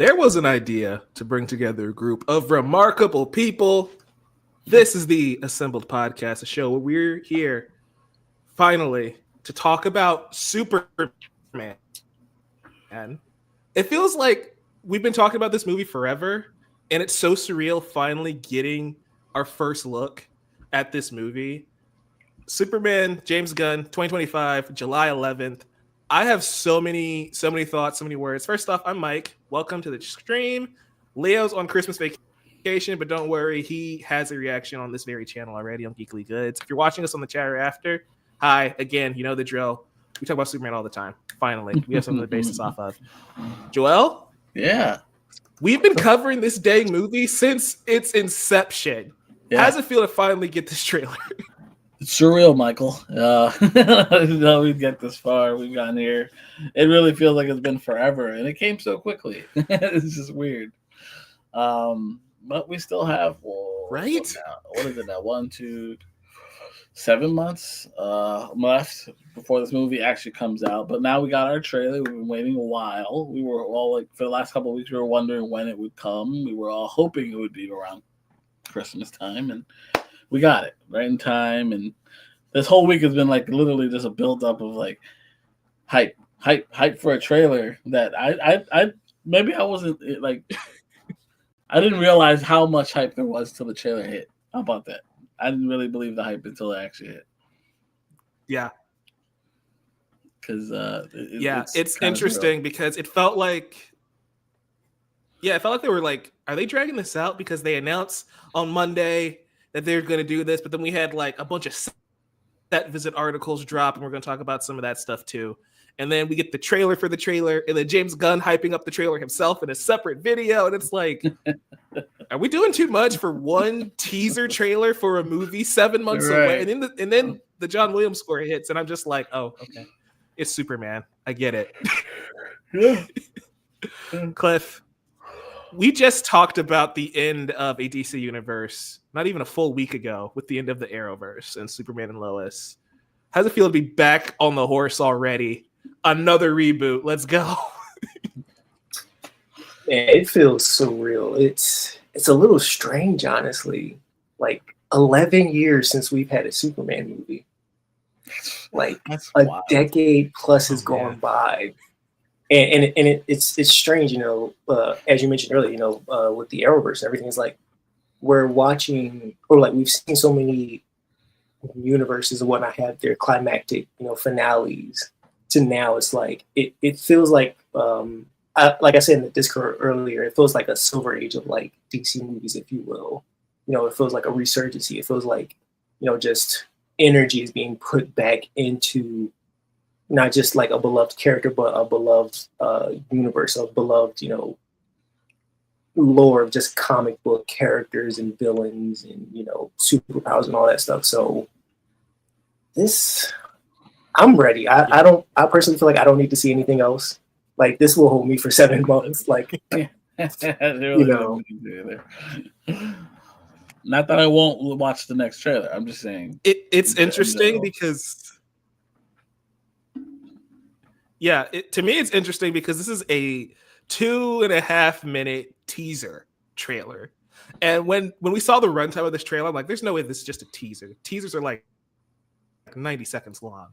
There was an idea to bring together a group of remarkable people. This is the Assembled Podcast, a show where we're here finally to talk about Superman. It feels like we've been talking about this movie forever, and it's so surreal finally getting our first look at this movie. Superman, James Gunn, 2025, July 11th. I have so many thoughts, so many words. First off, I'm Mike. Welcome to the stream. Leo's on Christmas vacation, but don't worry, he has a reaction on this very channel already on Geekly Goods. If you're watching us on the chat or after, hi, again, you know the drill. We talk about Superman all the time. Finally, we have something to base this off of. Joel? Yeah. We've been covering this dang movie since its inception. Yeah. How does it feel to finally get this trailer? It's surreal, Michael. We'd get this far. We've gotten here. It really feels like it's been forever, and it came so quickly. It's just weird. But we still have, right? What is it now? 1, 2, 7 months left before this movie actually comes out. But now we got our trailer. We've been waiting a while. We were all like, for the last couple of weeks, we were wondering when it would come. We were all hoping it would be around Christmas time, and we got it right in time. And this whole week has been like literally just a build-up of like hype for a trailer that I maybe I wasn't like I didn't realize how much hype there was till the trailer hit. How about that? I didn't really believe the hype until it actually hit. Yeah. Because it's interesting because it felt like they were like, are they dragging this out because they announced on Monday that they're going to do this, but then we had like a bunch of set visit articles drop, and we're going to talk about some of that stuff too. And then we get the trailer for the trailer, and then James Gunn hyping up the trailer himself in a separate video, and it's like, are we doing too much for one teaser trailer for a movie 7 months away? And then the John Williams score hits, and I'm just like, oh, okay, it's Superman. I get it. Yeah. Cliff, we just talked about the end of a DC universe not even a full week ago with the end of the Arrowverse and Superman and Lois. How's it feel to be back on the horse already? Another reboot. Let's go. Man, it feels surreal. It's a little strange, honestly. Like 11 years since we've had a Superman movie. Like a decade plus has gone by. And it's strange, as you mentioned earlier, with the Arrowverse and everything, is like we're watching, or like we've seen so many universes and whatnot have their climactic, finales. To now, it's like it feels like, like I said in the Discord earlier, it feels like a silver age of like DC movies, if you will. It feels like a resurgency. It feels like, just energy is being put back into not just like a beloved character, but a beloved universe, a beloved, lore of just comic book characters and villains and, superpowers and all that stuff. So I'm ready. I personally feel like I don't need to see anything else. Like this will hold me for 7 months. Like, Not that I won't watch the next trailer. I'm just saying it's interesting because to me, it's interesting because this is a 2.5 minute teaser trailer. And when we saw the runtime of this trailer, I'm like, there's no way this is just a teaser. Teasers are like 90 seconds long.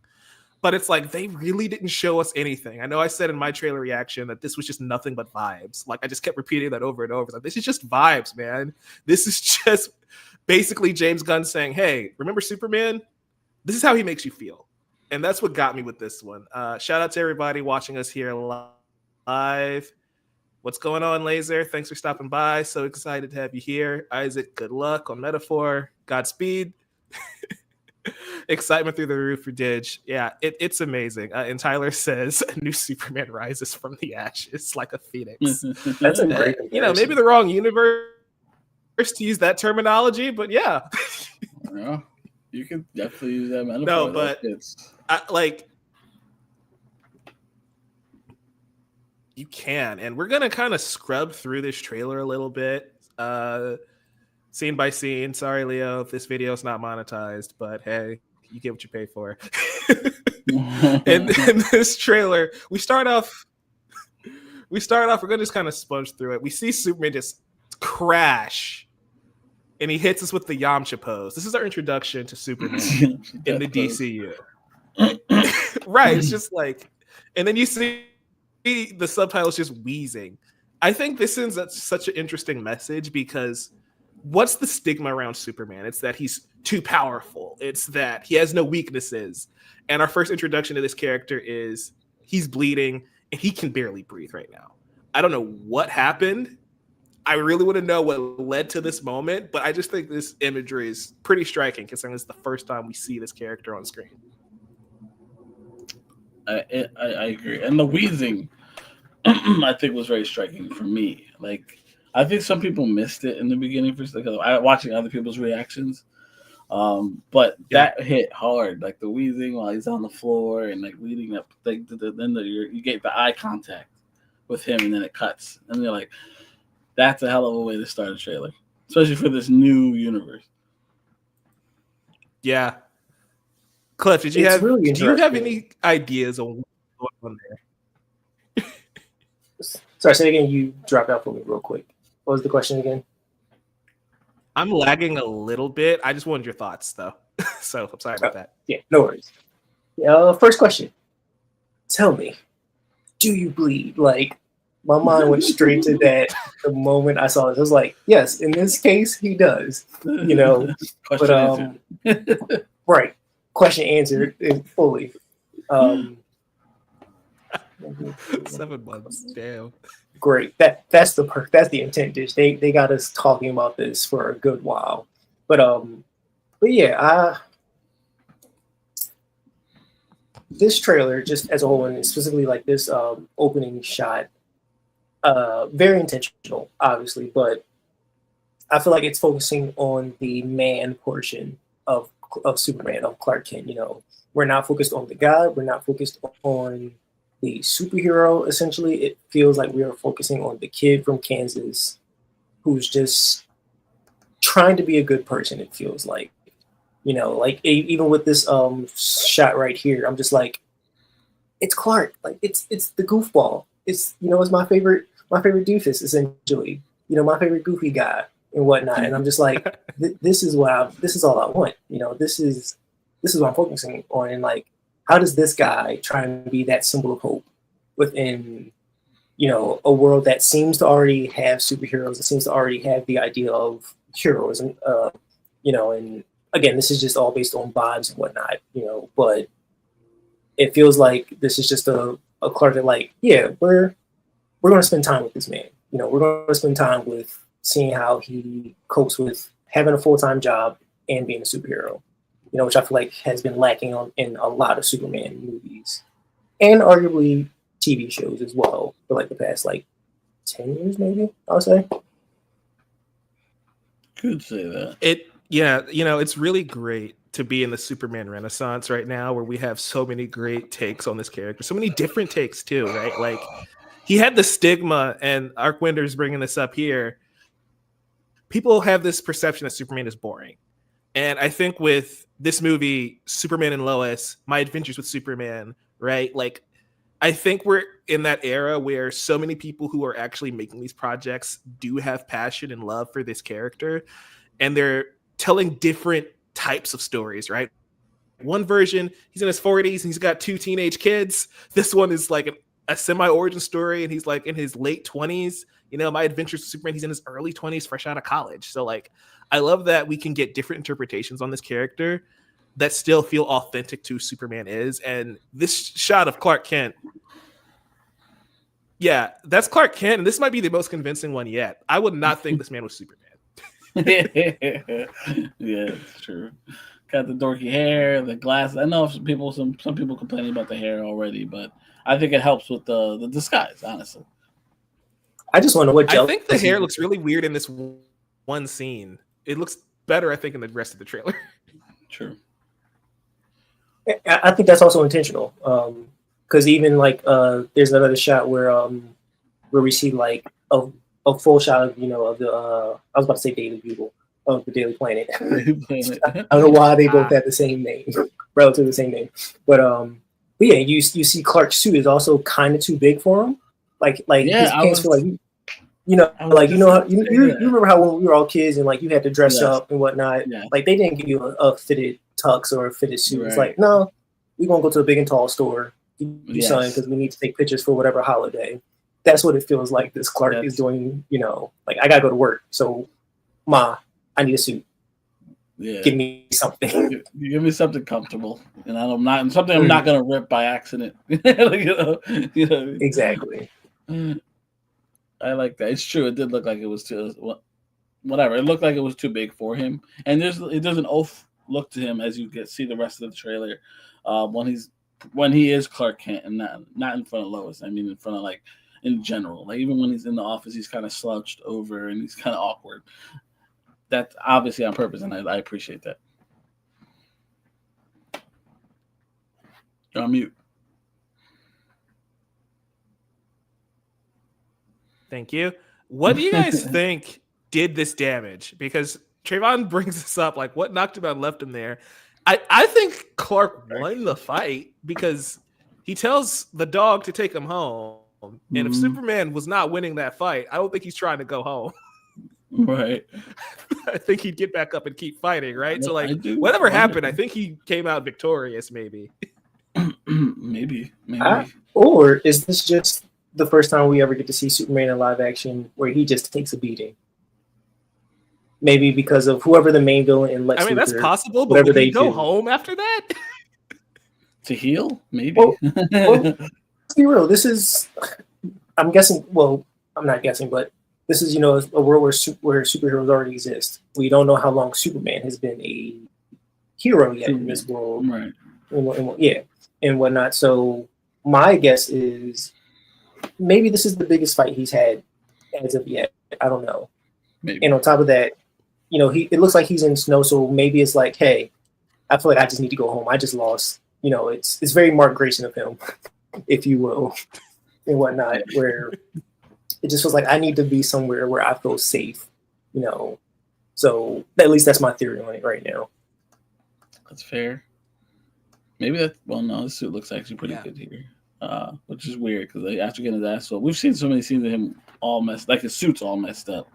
But it's like, they really didn't show us anything. I know I said in my trailer reaction that this was just nothing but vibes. Like, I just kept repeating that over and over. Like, this is just vibes, man. This is just basically James Gunn saying, hey, remember Superman? This is how he makes you feel. And that's what got me with this one. Shout out to everybody watching us here live. What's going on, Laser? Thanks for stopping by. So excited to have you here. Isaac, good luck on Metaphor. Godspeed. Excitement through the roof for Didge. Yeah, it's amazing. And Tyler says, a new Superman rises from the ashes like a phoenix. That's a great maybe the wrong universe to use that terminology, but yeah. Yeah, you can definitely use that metaphor. No, but you can. And we're going to kind of scrub through this trailer a little bit. Scene by scene. Sorry, Leo, if this video is not monetized, but hey, you get what you pay for. And in this trailer, we start off we start off. We're gonna just kind of sponge through it. We see Superman just crash, and he hits us with the Yamcha pose. This is our introduction to Superman in the DCU. Right? It's just like, and then you see the subtitles just wheezing. I think this sends such an interesting message because what's the stigma around Superman? It's that he's too powerful. It's that he has no weaknesses. And our first introduction to this character is he's bleeding and he can barely breathe right now. I don't know what happened. I really want to know what led to this moment, but I just think this imagery is pretty striking considering it's the first time we see this character on screen. I agree. And the wheezing, I think, was very striking for me. Like, I think some people missed it in the beginning because watching other people's reactions. But that hit hard, like the wheezing while he's on the floor and like leading up. Like then you get the eye contact with him, and then it cuts, and you're like, that's a hell of a way to start a trailer, especially for this new universe. Yeah, Cliff, do you have any ideas on what's going on there? Sorry, say again. You dropped out for me real quick. What was the question again? I'm lagging a little bit. I just wanted your thoughts, though. So I'm sorry about that. Yeah, no worries. First question. Tell me, do you bleed? Like, my mind went straight to that the moment I saw this. I was like, yes, in this case, he does. You know, right. Question answered fully. 7 months. Damn. Great. That's the intent dish. They got us talking about this for a good while. But yeah, this trailer just as a whole, and specifically like this opening shot, very intentional, obviously, but I feel like it's focusing on the man portion of Superman, of Clark Kent. You know, we're not focused on the god, we're not focused on the superhero. Essentially, it feels like we are focusing on the kid from Kansas who's just trying to be a good person. It feels like, you know, like even with this shot right here, I'm just like, it's Clark. Like it's the goofball. It's, you know, it's my favorite doofus, essentially. You know, my favorite goofy guy and whatnot. And I'm just like, this is all I want. You know, this is what I'm focusing on. And like, how does this guy try and be that symbol of hope within, you know, a world that seems to already have superheroes, that seems to already have the idea of heroism, you know, and again, this is just all based on vibes and whatnot, you know, but it feels like this is just a Clark that like, yeah, we're going to spend time with this man. You know, we're going to spend time with seeing how he copes with having a full-time job and being a superhero. You know, which I feel like has been lacking in a lot of Superman movies and arguably TV shows as well for like the past like 10 years, maybe I would say. Could say that. Yeah, you know, it's really great to be in the Superman Renaissance right now, where we have so many great takes on this character, so many different takes too, right? Like he had the stigma, and Arc Winder's bringing this up here. People have this perception that Superman is boring. And I think with this movie, Superman and Lois, My Adventures with Superman, right? Like, I think we're in that era where so many people who are actually making these projects do have passion and love for this character. And they're telling different types of stories, right? One version, he's in his 40s and he's got 2 teenage kids. This one is like a semi-origin story and he's like in his late 20s. You know, My Adventures with Superman, he's in his early 20s, fresh out of college. So like, I love that we can get different interpretations on this character that still feel authentic to who Superman is. And this shot of Clark Kent, yeah, that's Clark Kent. And this might be the most convincing one yet. I would not think this man was Superman. Yeah, it's true. Got the dorky hair, the glasses. I know some people complaining about the hair already, but I think it helps with the disguise, honestly. I just wonder what I think the hair looks really weird in this one scene. It looks better, I think, in the rest of the trailer. True. I think that's also intentional. Because even like there's another shot where we see like a full shot of, you know, of the I was about to say Daily Bugle of the Daily Planet. I don't know why they both have the same name, relatively the same name. But yeah, you see Clark's suit is also kind of too big for him. Like Yeah, his I pants feel was. like you know, I was like just about to you say you that. remember how when we were all kids and like you had to dress Yes. up and whatnot. Yeah. Like they didn't give you a fitted tux or a fitted suit. It's Right. like, no, we're gonna go to a big and tall store, you Yes. son, because we need to take pictures for whatever holiday. That's what it feels like. This Clark is That's doing. You know, like I gotta go to work, so ma, I need a suit. yeah. Give me something. You give me something comfortable, and I'm not gonna rip by accident. Like, you know. Exactly. I like that. It's true. It did look like it was too. Whatever. It looked like it was too big for him, and there's an oaf look to him as you see the rest of the trailer. When he is Clark Kent and not in front of Lois. I mean, in front of like in general. Like even when he's in the office, he's kind of slouched over and he's kind of awkward. That's obviously on purpose, and I appreciate that. You're on mute. Thank you. What do you guys think did this damage? Because Trayvon brings this up, like what knocked him out and left him there. I think Clark won the fight because he tells the dog to take him home. And if Superman was not winning that fight, I don't think he's trying to go home. Right. I think he'd get back up and keep fighting, right? So like whatever happened, I think he came out victorious, maybe. maybe. Or is this just the first time we ever get to see Superman in live action where he just takes a beating? Maybe because of whoever the main villain in Lex Luthor. That's possible, but would he go home after that? To heal? Maybe. Well, let's be real. This is, I'm guessing, well, I'm not guessing, but this is, a world where superheroes already exist. We don't know how long Superman has been a hero yet in this world. Right. And whatnot. So my guess is maybe this is the biggest fight he's had as of yet. I don't know. Maybe. And on top of that, it looks like he's in snow, so maybe it's like, hey, I feel like I just need to go home. I just lost. It's very Mark Grayson of him, if you will, and whatnot, where it just feels like I need to be somewhere where I feel safe, So at least that's my theory on it right now. That's fair. Maybe no, this suit looks actually pretty good here. Which is weird because after getting his ass, so we've seen so many scenes of him all messed, like his suit's all messed up.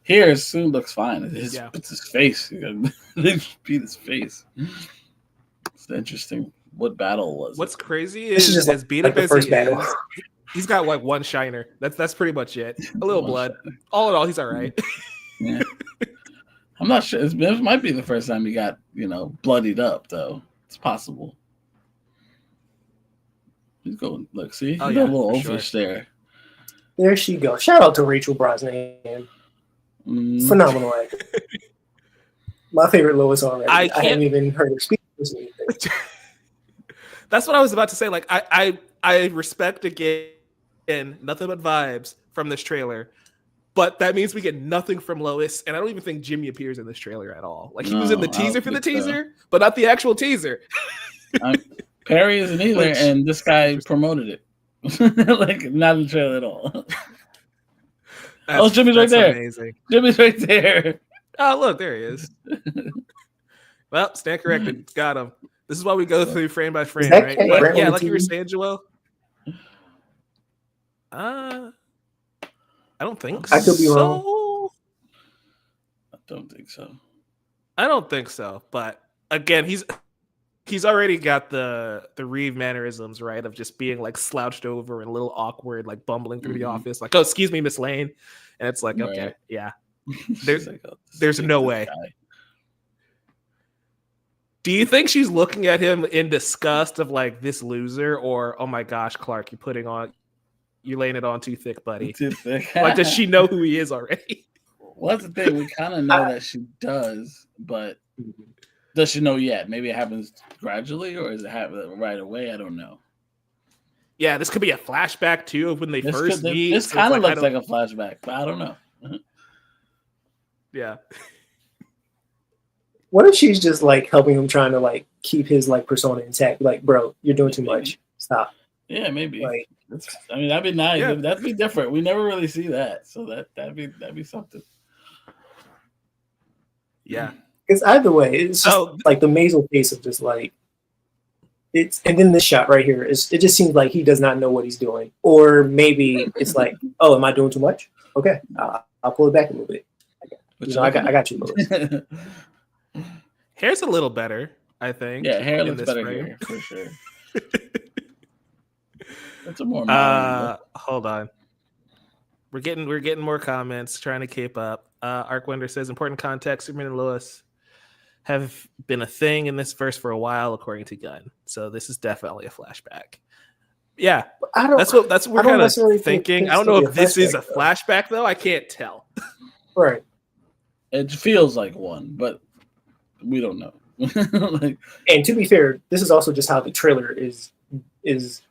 Here, his suit looks fine. It's his face. They just beat his face. It's interesting. What battle was? What's crazy is as beat up as he is, he's got like one shiner. That's pretty much it. A little blood. Shiner. All in all, he's all right. Yeah. I'm not sure. This might be the first time he got bloodied up though. It's possible. He's going. Look, see, he's a little oafish there. There she goes. Shout out to Rachel Brosnahan. Phenomenal actor. My favorite Lois already. I haven't even heard her speak. That's what I was about to say. Like I respect again nothing but vibes from this trailer, but that means we get nothing from Lois, and I don't even think Jimmy appears in this trailer at all. Like he was in the teaser for the teaser, but not the actual teaser. Perry isn't either, and this guy promoted it. Like not in the trailer at all. Jimmy's right there. Amazing. Jimmy's right there. Oh, look, there he is. Well, stand corrected. Got him. This is why we go through frame by frame, right? But, yeah, like you were saying, Joel. I don't think I could be wrong. I don't think so. I don't think so. But again, he's already got the Reeve mannerisms, right? Of just being like slouched over and a little awkward, like bumbling through the office, like, oh, excuse me, Miss Lane. And it's like, okay, yeah. There's no way. Guy. Do you think she's looking at him in disgust of like this loser, or oh my gosh, Clark, you're laying it on too thick, buddy? Too thick. Like, does she know who he is already? Well, that's the thing. We kind of know that she does, but does she know yet? Maybe it happens gradually, or does it happen right away? I don't know. Yeah, this could be a flashback too of when they first meet. This kind of looks like a flashback, but I don't know. Yeah. What if she's just like helping him, trying to like keep his like persona intact? Like, bro, you're doing too much. Stop. Yeah, maybe. Like, that'd be nice. Yeah. That'd be different. We never really see that, so that'd be something. Yeah. Because either way, it's just like the Maisel face of just like, and then this shot right here is it just seems like he does not know what he's doing, or maybe it's like, oh, am I doing too much? Okay, I'll pull it back a little bit. I got you, Louis. Hair's a little better, I think. Yeah, hair looks better frame. here for sure. That's a more modern hold on. We're getting more comments, trying to keep up. Arkwender says important context, Superman and Lois have been a thing in this verse for a while, according to Gunn. So this is definitely a flashback. Yeah. That's what we're kind of thinking. I don't know if this is a flashback though. I can't tell. Right. It feels like one, but we don't know. And to be fair, this is also just how the trailer is this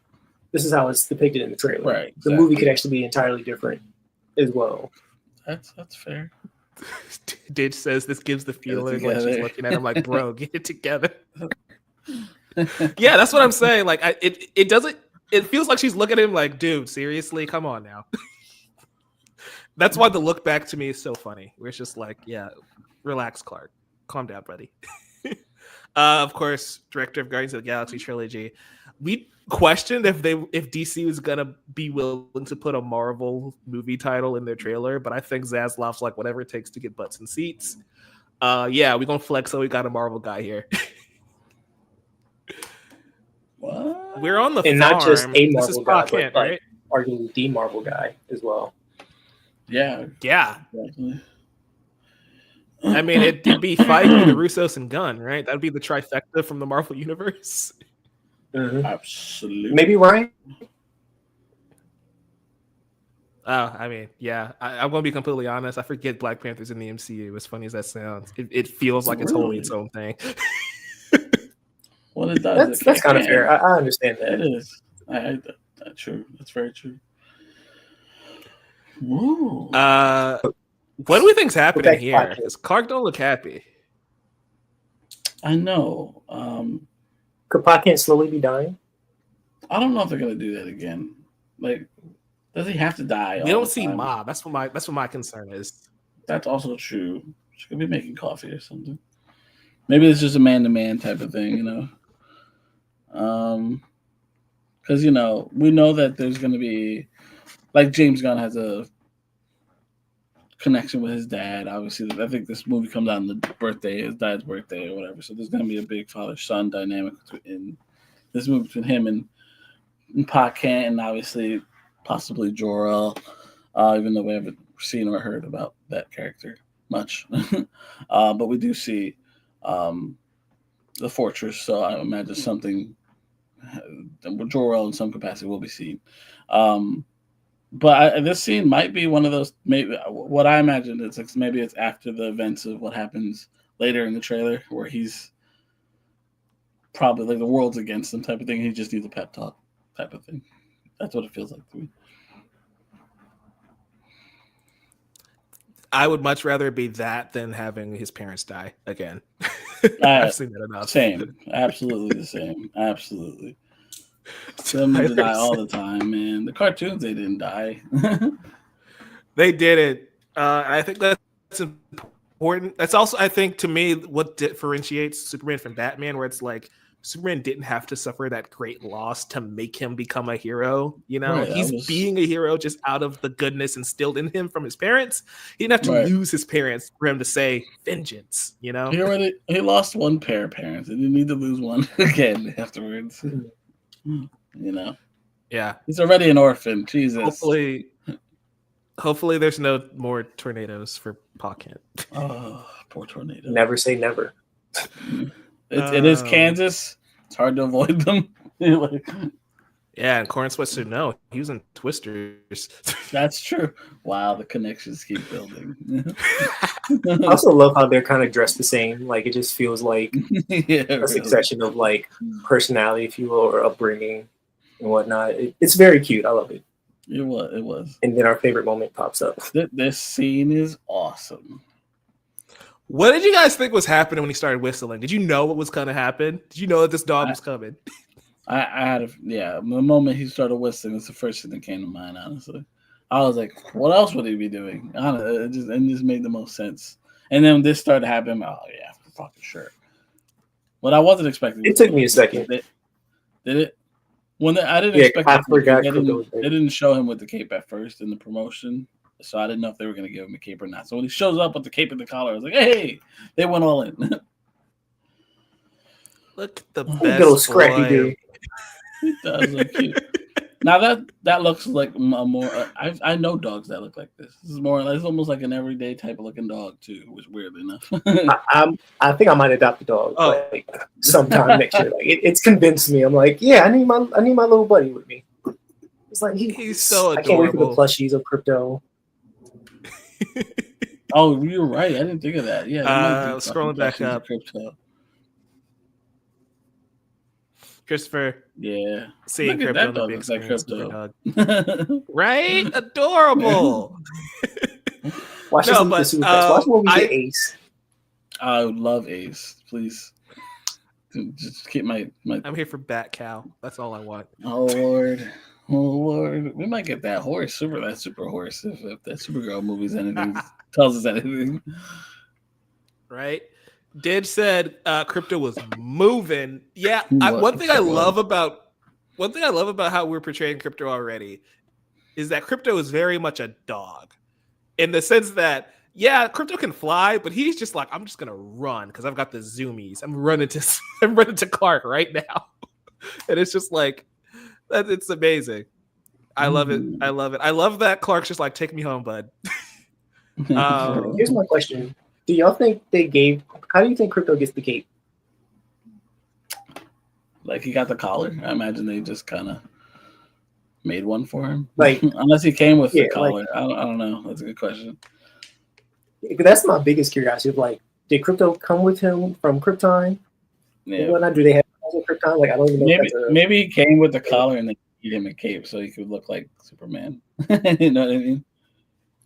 is how it's depicted in the trailer. Right. Exactly. The movie could actually be entirely different as well. That's fair. Ditch says this gives the feeling when she's looking at him like, bro, get it together. Yeah, that's what I'm saying. Like, it doesn't. It feels like she's looking at him like, dude, seriously, come on now. That's why the look back to me is so funny. We're just like, yeah, relax, Clark, calm down, buddy. Of course, director of Guardians of the Galaxy trilogy. We questioned if DC was gonna be willing to put a Marvel movie title in their trailer, but I think Zaslav's like whatever it takes to get butts and seats. Yeah, we're gonna flex, so we got a Marvel guy here. What? We're on the and farm. Not just a Marvel guy, Kent, but right? Arguably the Marvel guy as well. Yeah. Definitely. I mean, it'd be Feige, the Russos, and Gunn, right? That'd be the trifecta from the Marvel universe. Mm-hmm. Absolutely. Maybe Ryan. Oh, I mean, yeah. I'm going to be completely honest. I forget Black Panther's in the MCU. As funny as that sounds, it feels like it's holding its own thing. Well, it does. That's kind of fair. I understand that. It is. That's true. That's very true. Woo. What do we think's happening here? Because Clark don't look happy. I know. Could Pa Kent slowly be dying? I don't know if they're gonna do that again. Like, does he have to die? We don't see Ma. That's what my concern is. That's also true. She could be making coffee or something. Maybe it's just a man-to-man type of thing, you know. Because we know that there's gonna be, like, James Gunn has a connection with his dad. Obviously, I think this movie comes out on the birthday, his dad's birthday or whatever. So there's gonna be a big father-son dynamic in this movie between him and Pa Kent, and obviously possibly Jor-El, even though we haven't seen or heard about that character much. But we do see the fortress, so I imagine something Jor-El in some capacity will be seen. But this scene might be one of those. Maybe what I imagine is maybe it's after the events of what happens later in the trailer, where he's probably like the world's against him type of thing. He just needs a pep talk type of thing. That's what it feels like to me. I would much rather be that than having his parents die again. I've seen that enough. Same, absolutely the same, absolutely. Them to die all the time, man. The cartoons, they didn't die. They did it. I think that's important. That's also, I think, to me, what differentiates Superman from Batman, where it's like Superman didn't have to suffer that great loss to make him become a hero. Right, he's being a hero just out of the goodness instilled in him from his parents. He didn't have to lose his parents for him to say vengeance. He lost one pair of parents, and you need to lose one again afterwards. Yeah, he's already an orphan. Jesus. Hopefully there's no more tornadoes for Pa Kent. Oh, poor tornado. Never say never. It is Kansas. It's hard to avoid them. Yeah, and Corn Switzer, no, he was in Twisters. That's true. Wow, the connections keep building. I also love how they're kind of dressed the same. Like, it just feels like a succession of like personality, if you will, or upbringing and whatnot. It's very cute. I love it. It was. And then our favorite moment pops up. This scene is awesome. What did you guys think was happening when he started whistling? Did you know what was going to happen? Did you know that this dog was coming? I had the moment he started whistling, it's the first thing that came to mind, honestly. I was like, what else would he be doing? It just made the most sense. And then when this started happening, oh yeah, for fucking sure. What I wasn't expecting. It took me a second. Did it? I didn't Yeah, expect. I forgot they Crypto was didn't, there. they didn't show him with the cape at first in the promotion, so I didn't know if they were going to give him a cape or not. So when he shows up with the cape and the collar, I was like, "Hey, they went all in." Look at the Good old best Scrappy boy. dude. He does look cute. Now that looks like a more. I know dogs that look like this. This is more. It's almost like an everyday type of looking dog too, which weirdly enough. I think I might adopt a dog Oh. like sometime next year. Like it's convinced me. I'm like, yeah, I need my little buddy with me. It's like He's so I can't wait for the adorable. plushies of Crypto. Oh, you're right. I didn't think of that. Yeah, they might do Scrolling back plushies of up. Crypto. Christopher, Yeah, seeing look at Crypto that on the dog. big Looks like screen. Super Crypto. dog. Right? Adorable. Watch No, the but, Super Pets. Watch when we get Ace. I would love Ace, please. Just keep my. I'm here for Bat Cow. That's all I want. Oh Lord, we might get that horse, that super horse, if that Supergirl movie's anything tells us anything. Right? Did said Crypto was moving. Yeah, one thing I love about how we're portraying Crypto already is that Crypto is very much a dog, in the sense that Crypto can fly, but he's just like, I'm just gonna run because I've got the zoomies. I'm running to Clark right now, and it's just like it's amazing. I love it. I love it. I love that Clark's just like, take me home, bud. Here's my question. Do y'all think how do you think Crypto gets the cape? Like he got the collar. I imagine they just kind of made one for him. Like unless he came with the collar. Like, I don't know. That's a good question. That's my biggest curiosity. Like, did Crypto come with him from Krypton? Yeah. Whatnot? Do they have Krypton? Like, I don't even know. Maybe he came with the collar and they gave him a cape so he could look like Superman. You know what I mean?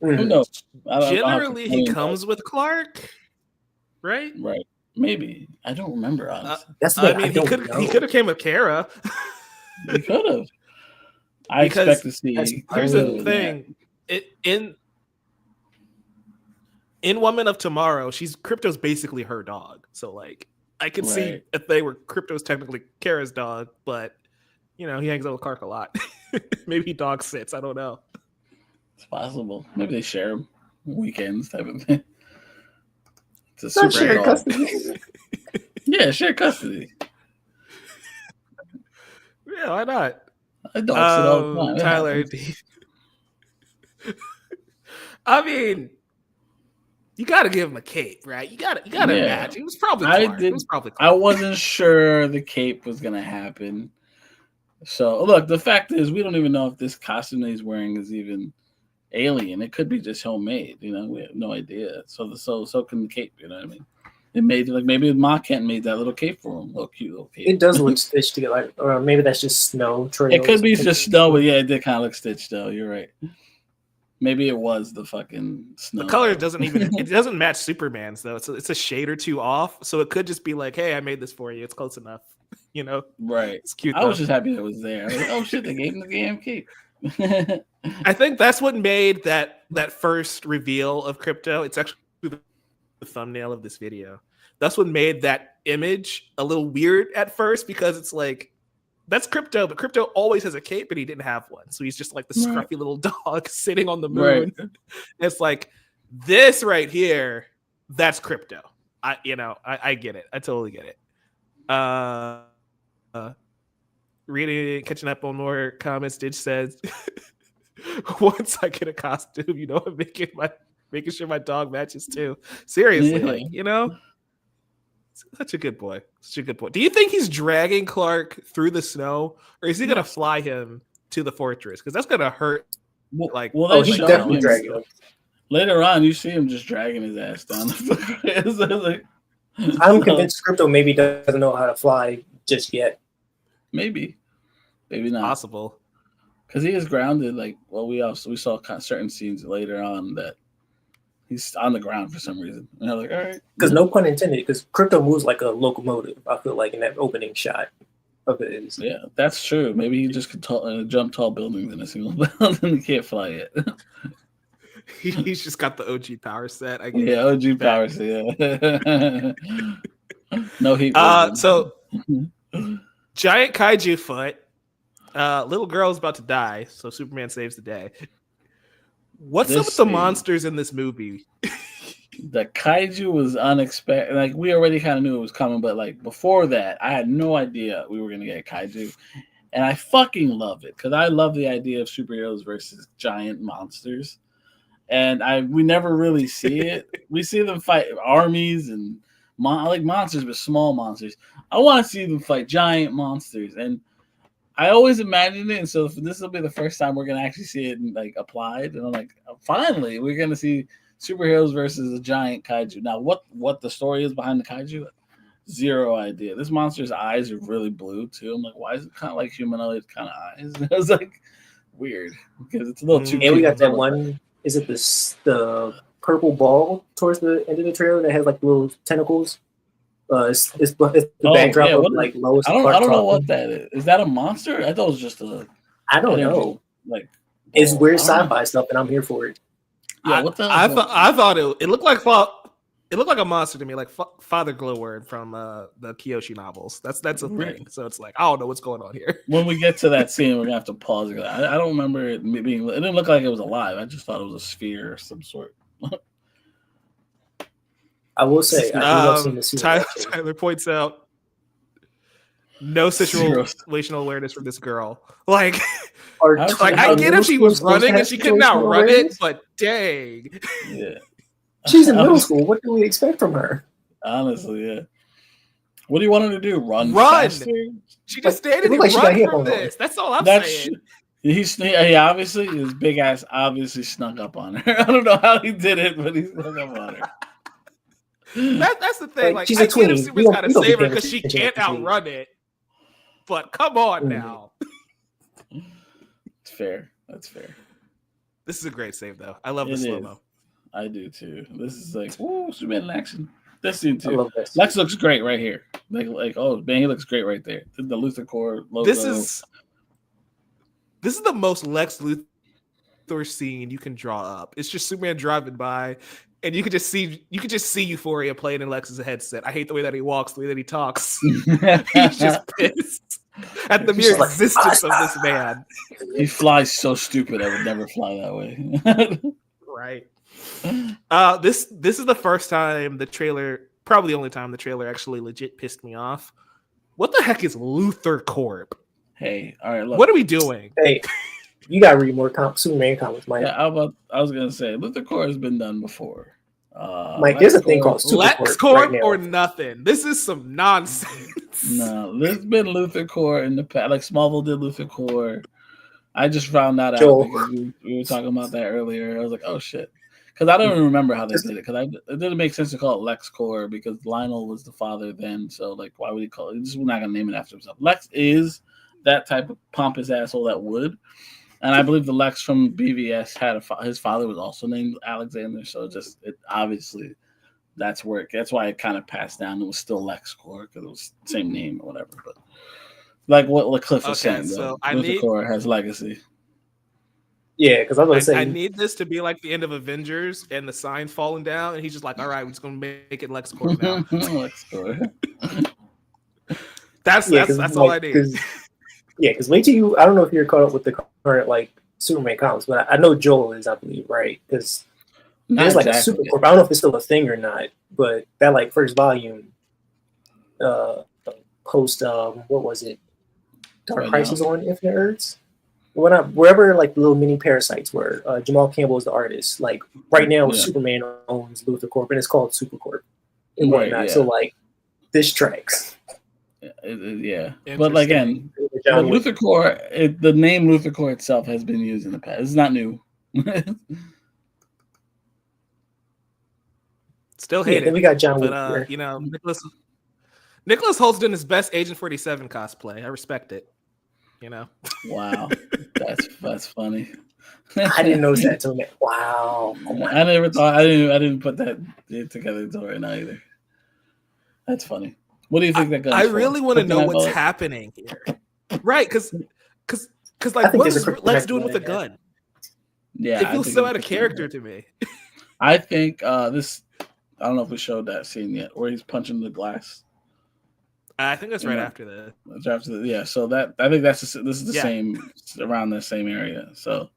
Who knows? Generally, he comes with Clark, right? Right. Maybe. I don't remember, honestly. He could have came with Kara. He could have. I expect to see. Here's the thing. In Woman of Tomorrow, Crypto's basically her dog. So like I could see if they were Crypto's technically Kara's dog, but he hangs out with Clark a lot. Maybe he dog sits. I don't know. It's possible. Maybe they share weekends type of thing. It's a super dog. Custody. Yeah, share custody. Yeah, why not? I don't sit all the time. Tyler, I mean, you got to give him a cape, right? You got to match. It was probably Clark. I wasn't sure the cape was gonna happen. So look, the fact is, we don't even know if this costume that he's wearing is even alien. It could be just homemade. We have no idea. So can the cape. You know what I mean? It made maybe Ma Kent made that little cape for him, little cute little cape. It does look stitched together, or maybe that's just snow trails. It could be just snow, but it did kind of look stitched though. You're right. Maybe it was the fucking snow. The color doesn't match Superman's though. It's a shade or two off, so it could just be like, hey, I made this for you. It's close enough. Right. It's cute. I was just happy it was there. I was like, oh shit, they gave him the damn cape. I think that's what made that first reveal of Crypto. It's actually the thumbnail of this video. That's what made that image a little weird at first, because it's like, that's Crypto, but Crypto always has a cape, but he didn't have one. So he's just like the scruffy little dog sitting on the moon. Right. It's like, this right here, that's Crypto. I get it. I totally get it. Catching up on more comments. Ditch says, once I get a costume, I'm making sure my dog matches too. Seriously, such a good boy. Such a good boy. Do you think he's dragging Clark through the snow, or is he gonna fly him to the fortress? Because that's gonna hurt. He's definitely dragging him. Later on, you see him just dragging his ass down the I'm convinced Crypto maybe doesn't know how to fly just yet. Maybe not possible, because he is grounded. We saw certain scenes later on that he's on the ground for some reason. And I'm like, all right, because no pun intended. Because Crypto moves like a locomotive. I feel like in that opening shot of his. Yeah, that's true. Maybe he just could jump tall buildings in a single building. He can't fly yet. He's just got the OG power set. I guess. Yeah, OG power set. Yeah. No heat. Giant kaiju foot. Little girl's about to die, so Superman saves the day. What's up with the monsters in this movie? The kaiju was unexpected. Like, we already kind of knew it was coming, but like before that, I had no idea we were gonna get kaiju, and I fucking love it because I love the idea of superheroes versus giant monsters, and we never really see it. We see them fight armies and like monsters, but small monsters. I want to see them fight giant monsters, and I always imagined it. And so this will be the first time we're gonna actually see it like applied, and I'm like, finally, we're gonna see superheroes versus a giant kaiju. Now, what the story is behind the kaiju, zero idea. This monster's eyes are really blue too. I'm like, why is it kind of like humanoid kind of eyes? It was like weird because it's a little too. And we got that one. Is it the purple ball towards the end of the trailer that has like little tentacles? It's the backdrop of like Lois. I don't know what that is. Is that a monster? I thought it was just a. I don't know. Like it's weird sci-fi stuff, and I'm here for it. Yeah, what the I thought it looked like a monster to me, like Father Glowworm from the Kyoshi novels. That's a thing. So it's like I don't know what's going on here. When we get to that scene, we're gonna have to pause. I don't remember it being. It didn't look like it was alive. I just thought it was a sphere of some sort. I will say, Tyler points out no situational awareness from this girl. Like I get if she was running and she couldn't outrun it, but dang. Yeah. She's in middle school. What do we expect from her? Honestly, yeah. What do you want her to do? Run! Faster? She just standing and run from this. That's all I'm saying. He obviously, his big ass obviously snuck up on her. I don't know how he did it, but he snuck up on her. That's the thing. Like, she's I a tween. Get if Superman's got to save her because she can't outrun it. But come on now. It's fair. That's fair. This is a great save, though. I love the slow-mo. I do, too. This is like, woo, Superman in action. This scene, too. Lex looks great right here. Like, oh, man, he looks great right there. The Luthor Corps logo. This is the most Lex Luthor scene you can draw up. It's just Superman driving by. And you could just see Euphoria playing in Lex's headset. I hate the way that he walks, the way that he talks. He's just pissed at the mere existence of this man. He flies so stupid. I would never fly that way. Right. This is the first time the trailer, probably the only time the trailer actually legit pissed me off. What the heck is Luthor Corp? Hey, all right, look. What are we doing? Hey. You gotta read more Superman comics, Mike. Yeah, I was gonna say Luthor Corps has been done before. Mike, there's a thing called Lex Corp or nothing. This is some nonsense. No, there's been Luthor Corps in the past. Like Smallville did Luthor Corps. I just found that out because we were talking about that earlier. I was like, oh shit, because I don't even remember how they did it. Because it didn't make sense to call it Lex Corps because Lionel was the father then. So like, why would he call it? He's just not gonna name it after himself. Lex is that type of pompous asshole that would. And I believe the Lex from BVS had his father was also named Alexander, so obviously that's why it kind of passed down. It was still Lex Corps because it was the same name or whatever. But like what Cliff was saying, so Luthor Corps has legacy. Yeah, because I was going to say I need this to be like the end of Avengers and the sign falling down, and he's just like, "All right, we're just going to make it Lex Corps now." Lex Corps. That's all I need. Yeah, because wait till you. I don't know if you're caught up with the current like Superman comics, but I know Joel is, I believe, right? Because there's like a Super Corp. I don't know if it's still a thing or not, but that like first volume, post what was it? Dark Crisis on Infinite Earths. Wherever like the little mini parasites were, Jamal Campbell is the artist. Like right now, Superman owns Luthor Corp, and it's called Super Corp and whatnot. So like this tracks. Yeah, but again, Luthor Corps, the name Luthor Corps itself has been used in the past. It's not new. Still hate it. Then we got John Wick. But Nicholas Holt's doing his best Agent 47 cosplay. I respect it. Wow, that's funny. I didn't notice that till now. Wow. I never thought. I didn't put that together until right now either. That's funny. What do you think that goes? I really want to know what's happening here, right? Because like, what is Lex doing with a gun? Yeah, it feels so out of character to me. I think this. I don't know if we showed that scene yet, where he's punching the glass. I think that's right after this. Yeah, so that I think this is the Yeah. same around the same area. So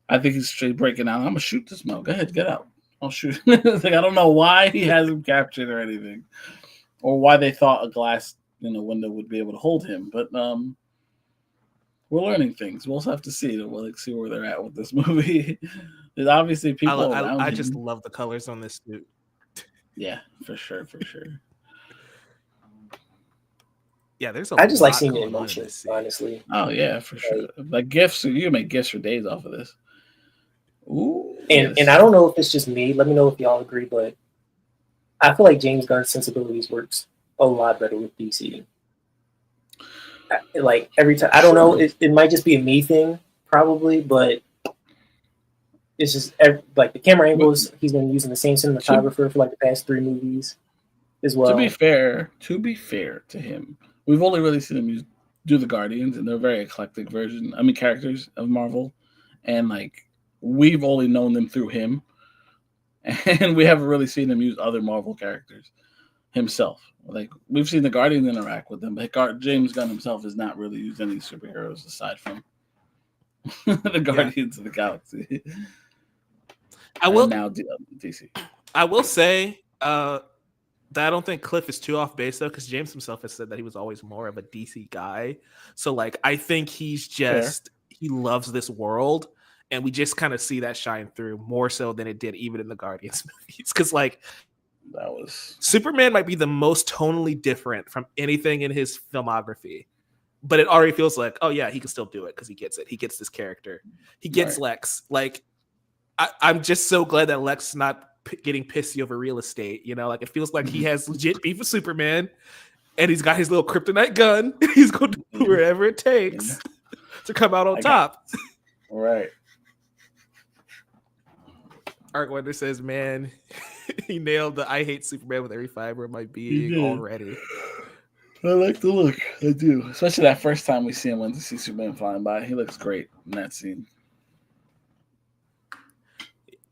I think he's straight breaking out. I'm gonna shoot this mo. Go ahead, get out. I'll shoot. Like, I don't know why he hasn't captured or anything, or why they thought a glass window would be able to hold him. But we're learning things. We'll have to see. We'll see where they're at with this movie. There's obviously people around I him. just love the colors on this suit. Yeah, for sure. Yeah, there's I just like seeing the emotion, honestly. Oh yeah, for sure. Like gifts, you can make gifts for days off of this. Ooh, and I don't know if it's just me. Let me know if y'all agree, but I feel like James Gunn's sensibilities works a lot better with DC. Like every time, I don't know. It might just be a me thing, probably, but it's just like the camera angles. He's been using the same cinematographer for like the past 3 movies as well. To be fair to him, we've only really seen him do the Guardians, and they're a very eclectic characters of Marvel, and like we've only known them through him, and we haven't really seen him use other Marvel characters himself. Like we've seen the Guardians interact with them, but James Gunn himself has not really used any superheroes aside from the Guardians of the Galaxy. I will now DC. I will say that I don't think Cliff is too off base though, because James himself has said that he was always more of a DC guy. So like I think he's just he loves this world, and we just kind of see that shine through more so than it did even in the Guardians movies. Because like that was Superman might be the most tonally different from anything in his filmography, but it already feels like, oh yeah, he can still do it because he gets it. He gets this character. He gets Lex. Like I'm just so glad that Lex is not getting pissy over real estate. Like it feels like he has legit beef with Superman, and he's got his little kryptonite gun. And he's going to do whatever it takes to come out on top. Right. Artwinder says, man, he nailed the I hate Superman with every fiber of my being already. I like the look. I do. Especially that first time we see him when to see Superman flying by. He looks great in that scene.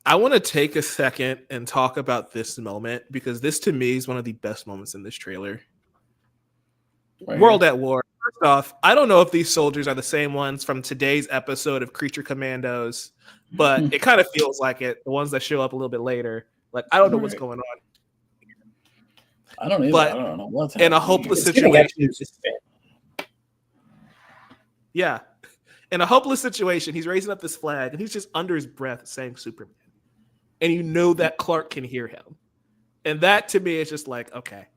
I want to take a second and talk about this moment, because this to me is one of the best moments in this trailer. World at War. First off, I don't know if these soldiers are the same ones from today's episode of Creature Commandos, but it kind of feels like it. The ones that show up a little bit later. Like, I don't know what's going on. I don't either. But I don't know what's happening. In a hopeless situation. Yeah. In a hopeless situation, he's raising up this flag, and he's just under his breath saying Superman. And you know that Clark can hear him. And that, to me, is just like, okay,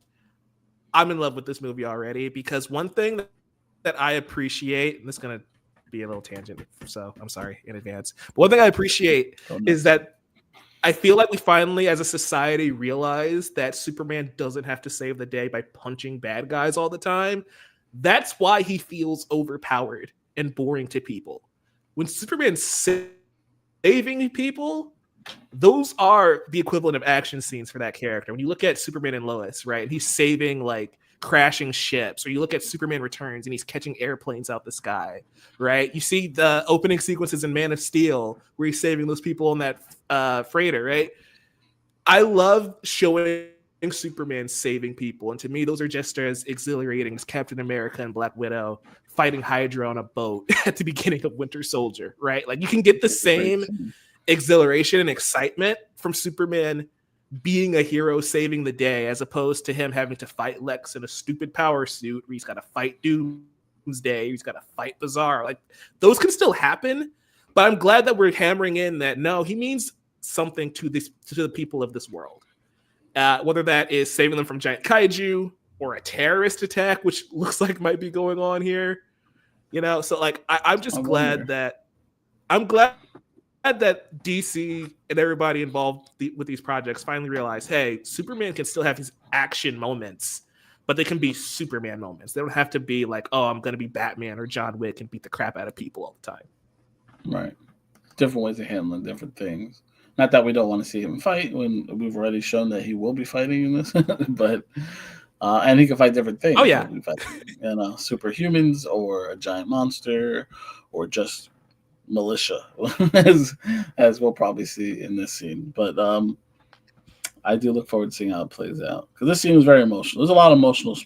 I'm in love with this movie already, because one thing that I appreciate, and this is going to be a little tangent, so I'm sorry in advance. But one thing I appreciate is that I feel like we finally, as a society, realize that Superman doesn't have to save the day by punching bad guys all the time. That's why he feels overpowered and boring to people. When Superman's saving people, those are the equivalent of action scenes for that character. When you look at Superman and Lois, right, and he's saving like crashing ships, or you look at Superman Returns and he's catching airplanes out the sky, right? You see the opening sequences in Man of Steel where he's saving those people on that freighter, right? I love showing Superman saving people, and to me those are just as exhilarating as Captain America and Black Widow fighting Hydra on a boat at the beginning of Winter Soldier, right? Like you can get the same exhilaration and excitement from Superman being a hero saving the day, as opposed to him having to fight Lex in a stupid power suit where he's got to fight Doomsday, he's got to fight Bizarre. Like those can still happen, but I'm glad that we're hammering in that no, he means something to the people of this world. Whether that is saving them from giant kaiju or a terrorist attack, which looks like might be going on here, So like, I'm just glad that DC and everybody involved with these projects finally realized, hey, Superman can still have his action moments, but they can be Superman moments. They don't have to be like, oh, I'm going to be Batman or John Wick and beat the crap out of people all the time. Right. Different ways of handling different things. Not that we don't want to see him fight when we've already shown that he will be fighting in this, but and he can fight different things. Oh yeah, superhumans or a giant monster or just militia, as we'll probably see in this scene. But I do look forward to seeing how it plays out, because this scene was very emotional. There's a lot of emotional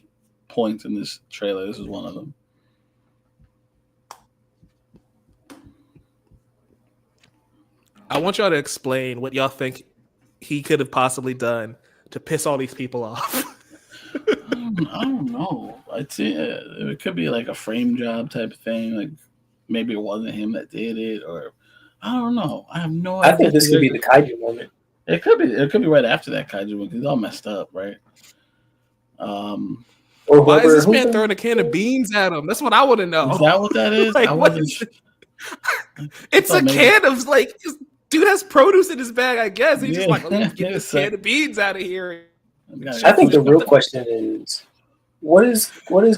points in this trailer. This is one of them. I want y'all to explain what y'all think he could have possibly done to piss all these people off. I don't know. I'd say it could be like a frame job type of thing. Like maybe it wasn't him that did it, or I don't know. I have no idea. I think this could be the kaiju moment. It could be. It could be right after that kaiju one because it's all messed up, right? Or why is this man throwing a can of beans at him? That's what I want to know. Is that what that is? Like, it's a can of like. Dude has produce in his bag, I guess. He's just like, let's get this can of beans out of here. I think the real question is, what is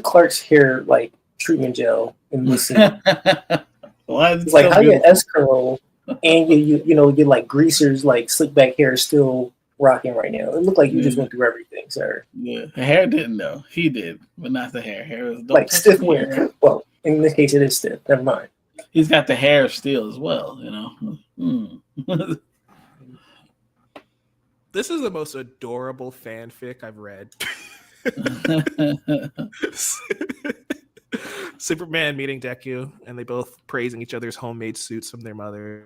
Clark's hair like treatment gel in this scene? It's like how your S curl and you know your like greasers like slick back hair is still rocking right now. It looked like you just went through everything, sir. Yeah, the hair didn't though. He did, but not the hair. Hair was like stiff wear. Well, in this case, it is stiff. Never mind. He's got the hair of steel as well, you know. This is the most adorable fanfic I've read. Superman meeting Deku, and they both praising each other's homemade suits from their mothers.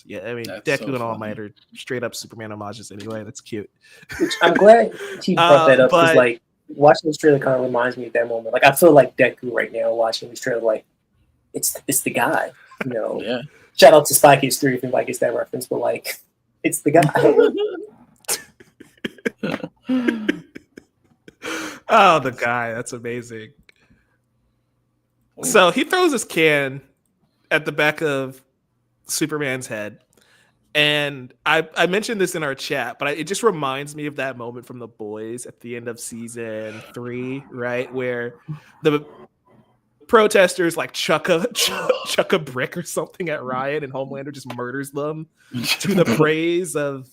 Yeah, I mean, that's Deku so and All Might are straight up Superman homages anyway. That's cute. Which I'm glad he brought that up because, like, watching this trailer kind of reminds me of that moment. Like, I feel like Deku right now watching this trailer, like, it's the guy, you know. Yeah. Shout out to Spy Kids 3 if anybody gets that reference, but like, it's the guy. Oh, the guy. That's amazing. So he throws his can at the back of Superman's head. And I mentioned this in our chat, but it just reminds me of that moment from The Boys at the end of season 3, right? Where the protesters like chuck a brick or something at Ryan, and Homelander just murders them to the praise of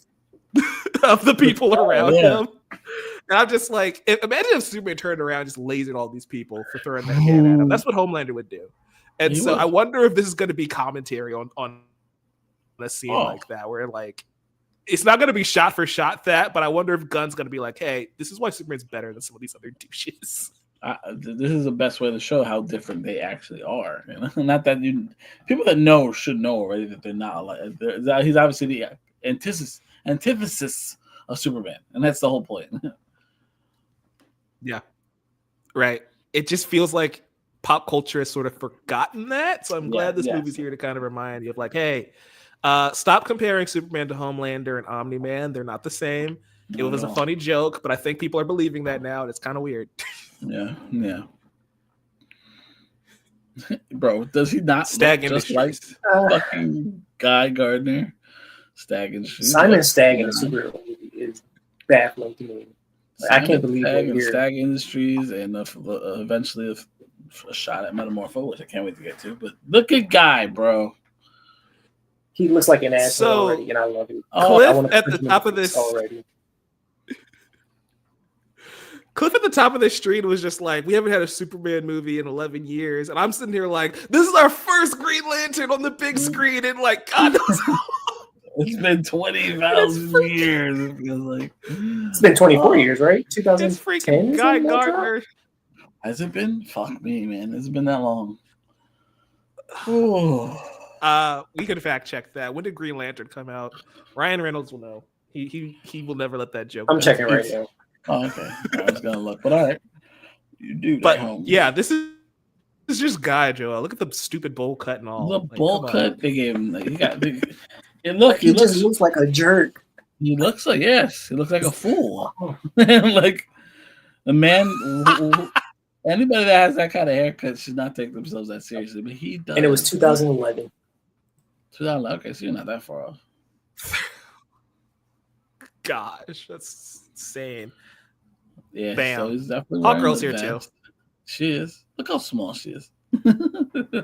the people around him. And I'm just like, imagine if Superman turned around and just lasered all these people for throwing that can at him. That's what Homelander would do. And so I wonder if this is going to be commentary on a scene like that, where like it's not going to be shot for shot that, but I wonder if Gunn's going to be like, hey, this is why Superman's better than some of these other douches. This is the best way to show how different they actually are. You know? Not that people that know should know already that they're not like. He's obviously the antithesis of Superman, and that's the whole point. Yeah, right. It just feels like pop culture has sort of forgotten that. So I'm glad this movie's here to kind of remind you of like, hey, stop comparing Superman to Homelander and Omni-Man. They're not the same. It was a funny joke, but I think people are believing that now, and it's kind of weird. Yeah. Bro, does he not Stag look just Industries. Like fucking Guy Gardner? Stag Industries. Simon Stagg in a superhero movie is baffling to me. I can't believe Stag Industries, and eventually a shot at Metamorpho, which I can't wait to get to. But look at Guy, bro. He looks like an asshole already, and I love it. Cliff at the top of this already. Cliff at the top of this street was just like, we haven't had a Superman movie in 11 years. And I'm sitting here like, this is our first Green Lantern on the big screen. And like, God knows how. It's been 20,000 years. It feels like. It's been 24 years, right? 2010? It's freaking Guy Gardner. Has it been? Fuck me, man. It's been that long. We could fact check that. When did Green Lantern come out? Ryan Reynolds will know. He will never let that joke. I'm checking right now. Oh, okay. I was gonna look, but all right. You do. But yeah, this is just Guy, Joel. Look at the stupid bowl cut and all. The bowl cut they gave him. He just looks like a jerk. He looks like he looks like a fool. Like the man. Anybody that has that kind of haircut should not take themselves that seriously. But he does. And it was 2011. 2011. Okay, so you're not that far off. Gosh, that's insane. Yeah, bam. So he's definitely Hot Girl's here too. She is. Look how small she is. I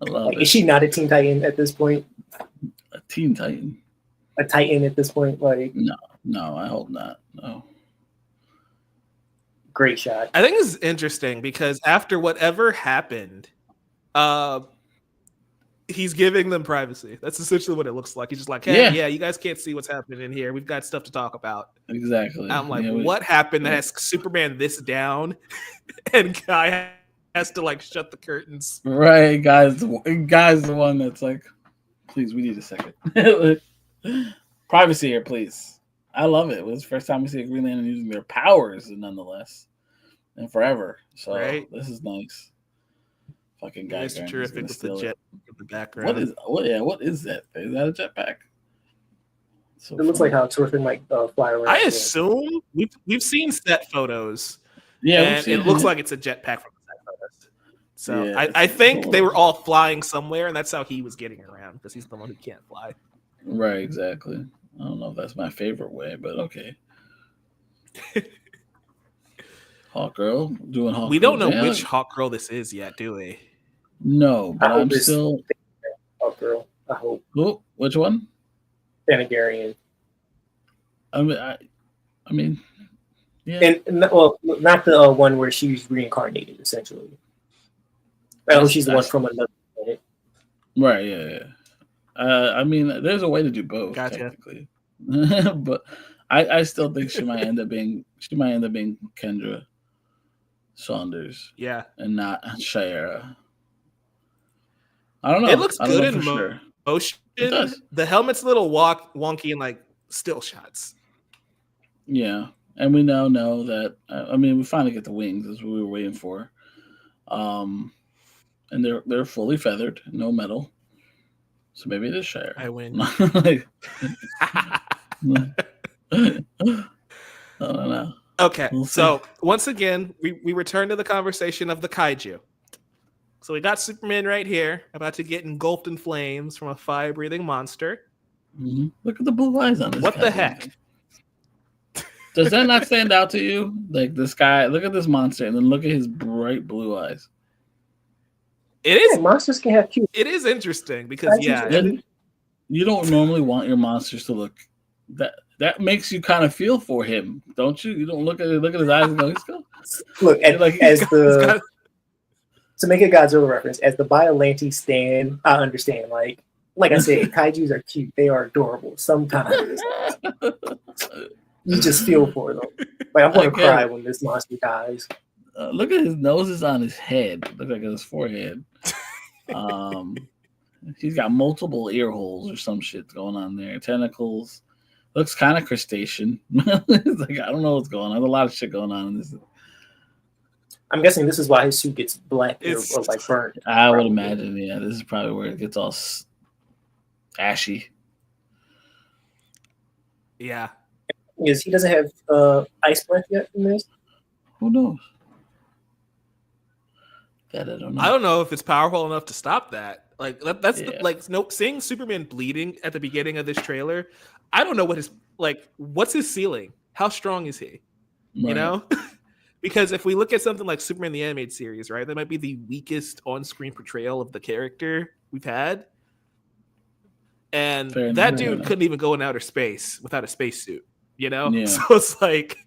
love it. Is she not a Teen Titan at this point? A Teen Titan. A Titan at this point? Like no, I hope not. No. Great shot. I think this is interesting because after whatever happened, he's giving them privacy. That's essentially what it looks like. He's just like, hey, yeah, you guys can't see what's happening in here. We've got stuff to talk about. Exactly. I'm like, what happened that has Superman this down, and Guy has to like shut the curtains? Right, guys. The one that's like, please, we need a second. Privacy here, please. I love it. It was the first time we see a Green Lantern using their powers, nonetheless, and forever. So this is nice. Fucking Guy. It's terrific with the jet in the background. What is that? Is that a jetpack? So it looks like how Torfin might fly around. I assume we've seen set photos. Yeah, and it looks like it's a jetpack from the set photos. So I think they were all flying somewhere, and that's how he was getting around because he's the one who can't fly. Right, exactly. I don't know if that's my favorite way, but okay. Hawkgirl doing Hawkgirl. We don't know which Hawkgirl this is yet, do we? No, but I'm still Hawkgirl. I hope. Oh, which one? Thanagarian. I mean, yeah. And well, not the one where she's reincarnated, essentially. Oh, she's the one from another planet. Right. Yeah. I mean, there's a way to do both, technically, but I still think she might end up being Kendra Saunders. Yeah, and not Shayera. I don't know. It looks good in motion. The helmet's a little wonky and like still shots. Yeah, and we now know that. I mean, we finally get the wings as we were waiting for, and they're fully feathered, no metal. So maybe it is Shire. I win. I don't know. Okay, so once again, we return to the conversation of the kaiju. So we got Superman right here, about to get engulfed in flames from a fire-breathing monster. Mm-hmm. Look at the blue eyes on this. What the heck? Does that not stand out to you? Like this guy, look at this monster, and then look at his bright blue eyes. It is. Yeah, monsters can have cute. It is interesting because you don't normally want your monsters to look that makes you kind of feel for him, don't you? You don't look at his eyes and go, he's go. Look to make a Godzilla reference, as the Biollante stand, I understand. Like I said, kaijus are cute. They are adorable. Sometimes you just feel for them. Like I'm going to cry when this monster dies. Look at his nose is on his head. Look like his forehead. He's got multiple ear holes or some shit going on there. Tentacles. Looks kind of crustacean. Like I don't know what's going on. There's a lot of shit going on in this. I'm guessing this is why his suit gets black or like burnt. I would imagine, yeah. This is probably where it gets all ashy. Yeah. He doesn't have ice breath yet in this? Who knows? That I don't know. I don't know if it's powerful enough to stop that. Like seeing Superman bleeding at the beginning of this trailer. I don't know what's his ceiling? How strong is he? Right. You know? Because if we look at something like Superman the Animated Series, right, that might be the weakest on-screen portrayal of the character we've had. And that dude couldn't even go in outer space without a spacesuit, you know? Yeah. So it's like,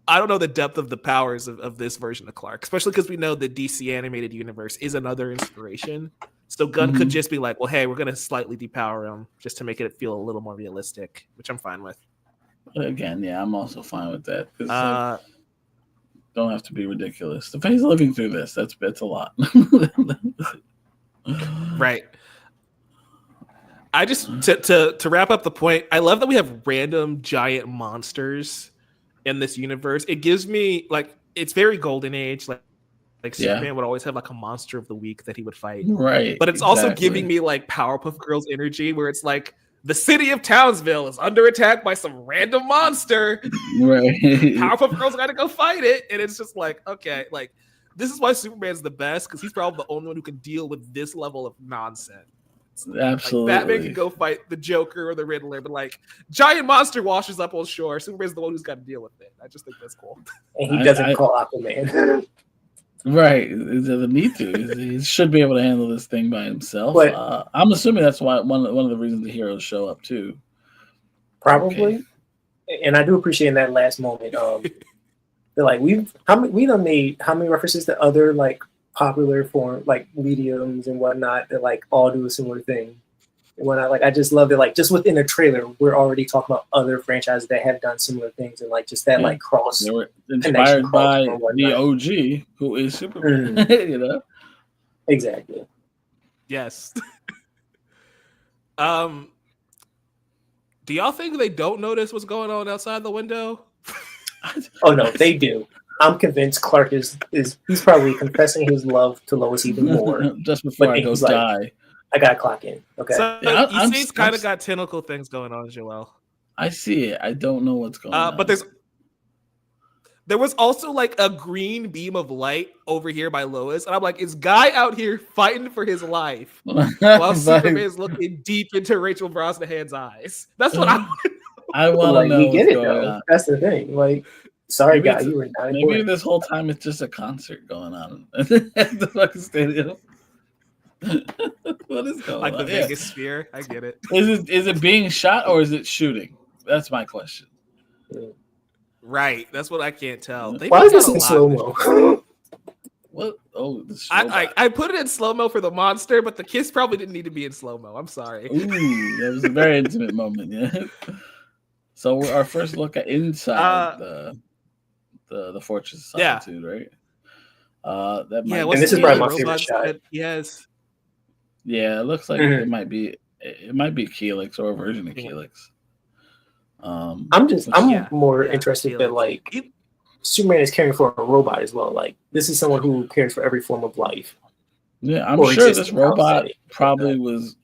I don't know the depth of the powers of this version of Clark, especially because we know the DC animated universe is another inspiration. So Gunn could just be like, well, hey, we're going to slightly depower him just to make it feel a little more realistic, which I'm fine with. Again, yeah, I'm also fine with that. Don't have to be ridiculous. If he's living through this, that's a lot. Right. I just to wrap up the point, I love that we have random giant monsters in this universe. It gives me it's very Golden Age, like Superman would always have like a monster of the week that he would fight. Right. But it's also giving me like Powerpuff Girls energy where it's like the city of Townsville is under attack by some random monster. Right. Powerpuff Girls got to go fight it. And it's just like, okay, like this is why Superman's the best because he's probably the only one who can deal with this level of nonsense. Absolutely. Like Batman can go fight the Joker or the Riddler, but like giant monster washes up on shore. Superman's the one who's got to deal with it. I just think that's cool. And he doesn't call Aquaman. Right. He doesn't need to. He should be able to handle this thing by himself. But, I'm assuming that's why one of the reasons the heroes show up too. Probably. Okay. And I do appreciate in that last moment. They're like, we done made how many references to other like popular form, like mediums and whatnot, that like all do a similar thing. And whatnot. Like I just love that, like just within a trailer, we're already talking about other franchises that have done similar things, and like just that like cross. They were inspired by the OG, who is Superman. You know, exactly. Yes. Do y'all think they don't notice what's going on outside the window? Oh no, they do. I'm convinced Clark is he's probably confessing his love to Lois even more. Just before I go die. Like, I gotta clock in. Okay. So Yeah, you see, he's kind of got tentacle things going on, Joel. I see it. I don't know what's going on. But there was also like a green beam of light over here by Lois, and I'm like, is Guy out here fighting for his life while Superman's looking deep into Rachel Brosnahan's eyes? That's what I want to know. We get it though. That's the thing. Like, sorry, Guy, you were not maybe important. This whole time it's just a concert going on at the fucking stadium. What is going like on? the Vegas Sphere? I get it. Is it being shot or is it shooting? That's my question. Right, that's what I can't tell. Why is this in slow mo? What? Oh, I put it in slow mo for the monster, but the kiss probably didn't need to be in slow mo. I'm sorry. Ooh, that was a very intimate moment. Yeah. So our first look at inside the Fortress of Solitude, right? That might and this is probably my favorite shot. Yes. Yeah, it looks like it might be Helix or a version of Helix. I'm more interested that like Superman is caring for a robot as well. Like this is someone who cares for every form of life. Yeah, I'm sure this robot probably was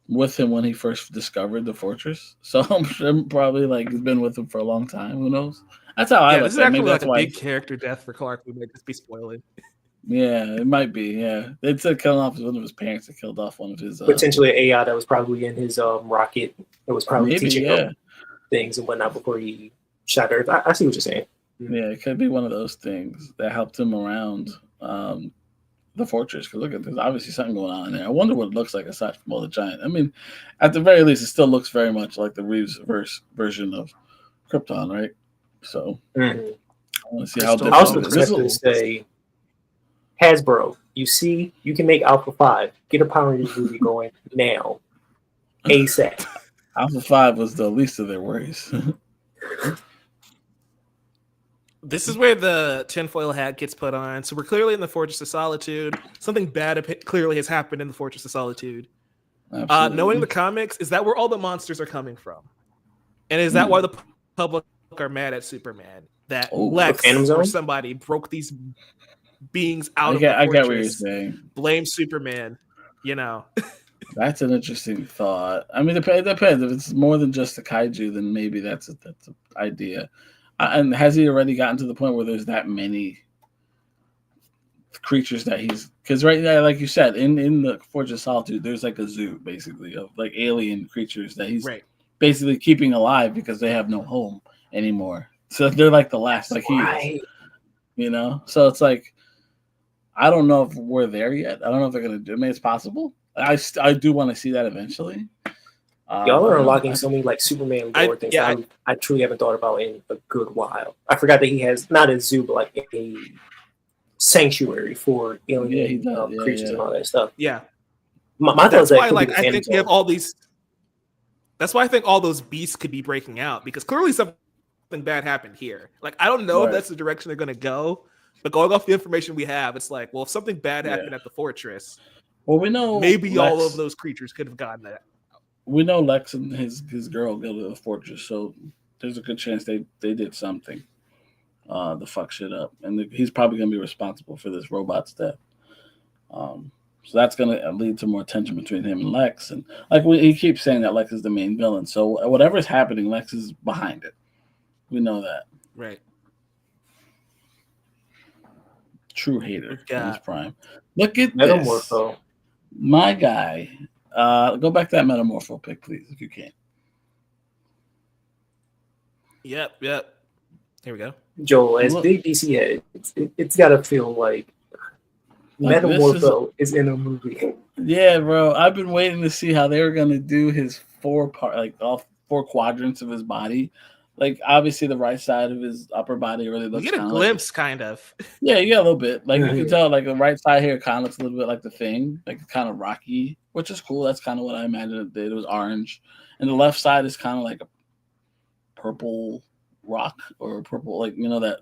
with him when he first discovered the fortress. So I'm sure probably like he's been with him for a long time. Who knows? That's how I look. This is actually like a big character death for Clark. We might just be spoiling. Yeah, it might be. Yeah, they said killing off one of his parents. That killed off one of his potentially an AI that was probably in his rocket. It was probably teaching him things and whatnot before he shot Earth. I see what you're saying. Yeah, it could be one of those things that helped him around the fortress. Because look, there's obviously something going on in there. I wonder what it looks like aside from all the giant. I mean, at the very least, it still looks very much like the Reeves version of Krypton, right? So I want to see how different. I was expecting to say, Hasbro, you see, you can make Alpha 5. Get a Power Rangers movie going now. ASAP. Alpha 5 was the least of their worries. This is where the tinfoil hat gets put on. So we're clearly in the Fortress of Solitude. Something bad clearly has happened in the Fortress of Solitude. Knowing the comics, is that where all the monsters are coming from? And is that why the public are mad at Superman? That Lex or somebody broke these beings out of the fortress. I get what you're saying. Blame Superman, you know. That's an interesting thought. I mean, it depends. If it's more than just a kaiju, then maybe that's an idea. And has he already gotten to the point where there's that many creatures that he's... Because right now, like you said, in the Fortress of Solitude, there's like a zoo, basically, of like alien creatures that he's basically keeping alive because they have no home anymore. So they're like the last, like he is. You know? So it's like, I don't know if we're there yet. I don't know if they're going to do it. I mean, it's possible. I do want to see that eventually. Y'all are unlocking so many like Superman lore things I truly haven't thought about in a good while. I forgot that he has not a zoo, but like a sanctuary for alien creatures and all that stuff. Yeah, my that's why like I think we have all these. That's why I think all those beasts could be breaking out because clearly something bad happened here. Like I don't know if that's the direction they're going to go, but going off the information we have, it's like, well, if something bad happened at the fortress, well, we know maybe all of those creatures could have gotten that. We know Lex and his girl go to the fortress, so there's a good chance they did something to fuck shit up, and he's probably gonna be responsible for this robot's death. So that's gonna lead to more tension between him and Lex, and like he keeps saying that Lex is the main villain. So whatever's happening, Lex is behind it. We know that, right? True hater in his prime. Look at Metamorpho. This, my guy. Go back to that Metamorpho pick, please, if you can. Yep. Here we go. Joel, as big DC head, it's got to feel like Metamorpho is in a movie. Yeah, bro. I've been waiting to see how they were going to do his 4-part, like all 4 quadrants of his body. like obviously the right side of his upper body really We looks get a kind of glimpse, kind of. yeah, you get a little bit. Like you can Mhm. tell, like the right side here kind of looks a little bit like the Thing, like kind of rocky, which is cool. That's kind of what I imagined it did. It was orange, and the left side is kind of like a purple rock or purple, like that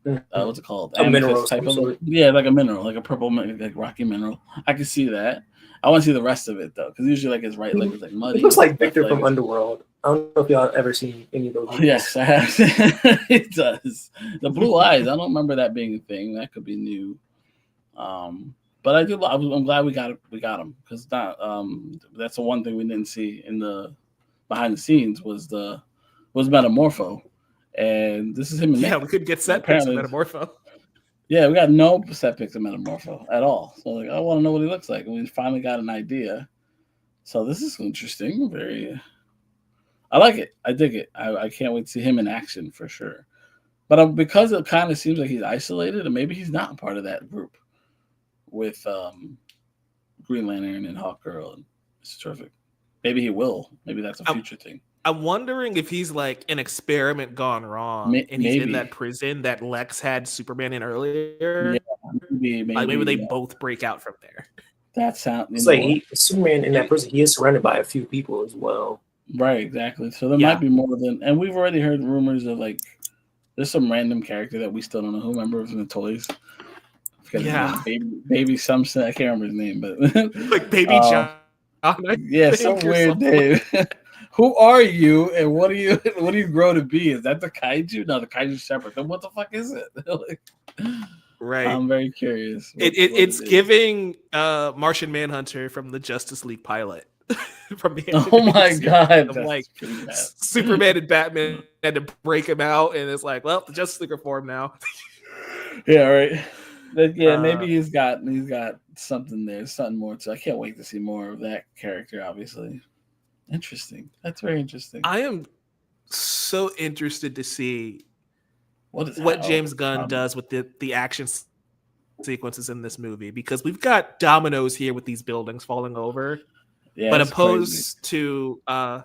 Mhm. what's it called? A mineral Amethyst of type some of look. sort. Yeah, like a mineral, like a purple, like rocky mineral. I can see that. I want to see the rest of it though, because usually like his right leg is like It looks muddy, like left Victor leg from is. Underworld. I don't know if y'all ever seen any of those movies. Yes, I have. It does. The blue eyes. I don't remember that being a thing. That could be new. But I do. I'm glad we got it. We got him because that. That's the one thing we didn't see in the behind the scenes was Metamorpho, and this is him and Yeah, Nick. we could get And set pics of apparently, Metamorpho. yeah, we got no set pics of Metamorpho at all. So like, I want to know what he looks like, and we finally got an idea. So this is interesting. Very. I like it. I dig it. I can't wait to see him in action for sure. But because it kind of seems like he's isolated, and maybe he's not part of that group with Green Lantern and Hawkgirl and it's terrific. Maybe he will. Maybe that's a future thing. I'm wondering if he's like an experiment gone wrong, and he's in Maybe. that prison that Lex had Superman in Yeah, earlier. Like maybe they both break out from there. that sound. It's like Superman in that prison. He is surrounded by a few people as well. Right, exactly. So there Yeah. might be more than, and we've already heard rumors of like there's some random character that we still don't know who. Remember from the toys? I forget his Yeah. name. Baby something. I can't remember his name, but Like Baby John. yeah, some weird name. Who are you, and what do you grow to be? Is that the kaiju? No, the kaiju's separate. Then what the fuck is it? Like, Right. I'm very curious. It's giving Martian Manhunter from the Justice League pilot. From the Oh my god! Of like Superman and Batman had to break him out, and it's like, well, the Justice League are formed now. Yeah, right. But yeah, maybe he's got something there, something more. So I can't wait to see more of that character. Obviously, interesting. That's very interesting. I am so interested to see what James Gunn does with the action sequences in this movie, because we've got dominoes here with these buildings falling over. Yeah, but opposed to how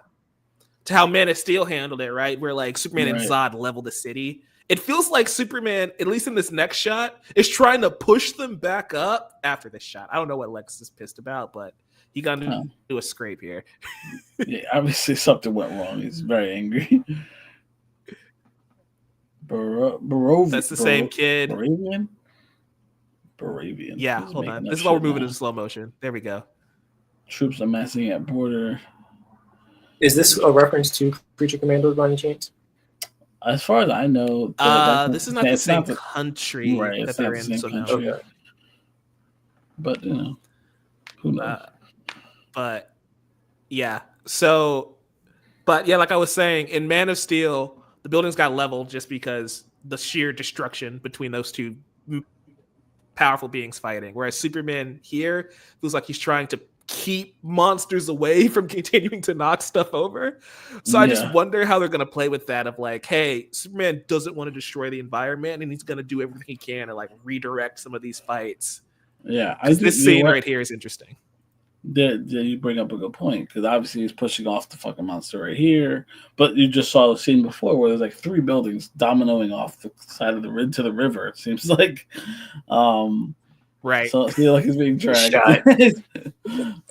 Man of Steel handled it, right? Where like Superman and Zod level the city. It feels like Superman, at least in this next shot, is trying to push them back up after this shot. I don't know what Lex is pissed about, but he got to do a scrape here. Yeah, obviously something went wrong. He's very angry. That's the same kid. Baravian. Yeah, hold on. This is why we're moving into slow motion. There we go. Troops amassing at border. Is this a reference to Creature Commandos by any chance? As far as I know, this is not the same country that they're in. So no. Okay. But who knows? But yeah. So, but yeah, like I was saying, in Man of Steel, the buildings got leveled just because the sheer destruction between those two powerful beings fighting. Whereas Superman here feels like he's trying to keep monsters away from continuing to knock stuff over. So I just wonder how they're going to play with that of like, hey, Superman doesn't want to destroy the environment and he's going to do everything he can to like redirect some of these fights. Yeah. This scene right here is interesting. You bring up a good point, because obviously he's pushing off the fucking monster right here, but you just saw the scene before where there's like 3 buildings dominoing off the side of the to the river. It seems like, right. So I feel like he's being dragged.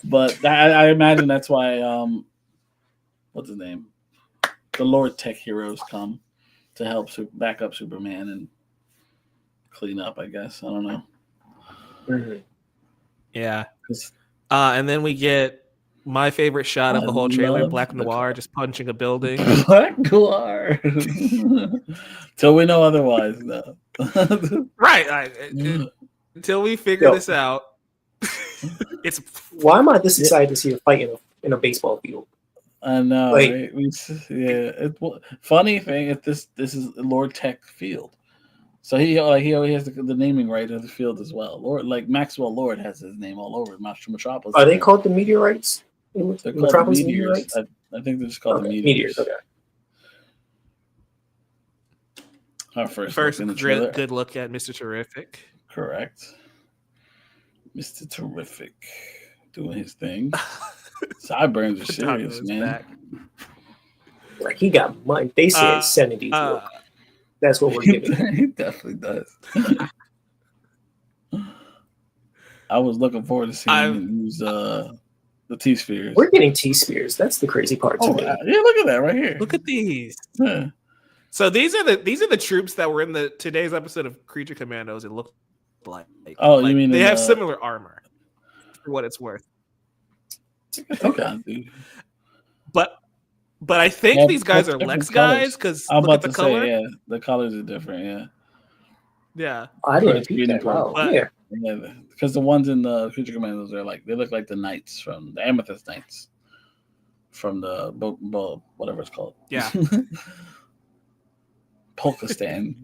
But I imagine that's why what's his name? The Lord Tech heroes come to help back up Superman and clean up. I guess I don't know. Mm-hmm. Yeah. And then we get my favorite shot of the whole trailer, Black Noir just punching a building. Black Noir. Till we know otherwise, no. Right. Until we figure this out. It's why am I this excited to see a fight in a baseball field? I know. Like, right? Funny thing is this is Lord Tech Field. So he already has the naming right of the field as well. Lord, like Maxwell Lord has his name all over Metropolis. Are they called the meteorites? They're called the meteors. I think they're just called the meteors. Okay. Our first good look at Mr. Terrific. Correct. Mr. Terrific doing his thing. Sideburns are serious, man. Like he got money. They said 70s look. That's what we're giving. He definitely does. I was looking forward to seeing him use the T-spheres. We're getting T-spheres. That's the crazy part to me. Yeah, look at that right here. Look at these. Yeah. So these are the troops that were in today's episode of Creature Commandos. It looked like. Oh, like, you mean they have similar armor, for what it's worth. Okay. But I think these guys are Lex guys because I'm look about at the to color. say, yeah, the colors are different. Yeah. Yeah. I didn't see that. Wow. Yeah. Because the ones in the Creature Commandos are they look like the knights from the Amethyst Knights from the whatever it's called. Yeah. Polkistan.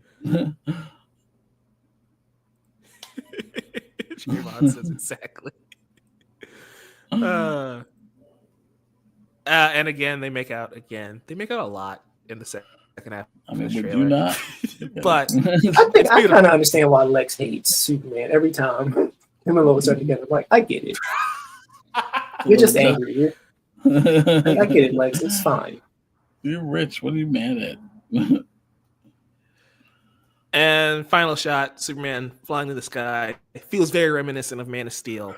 Javon says exactly. And again, they make out a lot in the second half. I mean, would you not? But I kind of understand why Lex hates Superman every time him and Lois are together. Like, I get it. You're just angry. I get it, Lex. It's fine. You're rich. What are you mad at? And final shot, Superman flying to the sky. It feels very reminiscent of Man of Steel.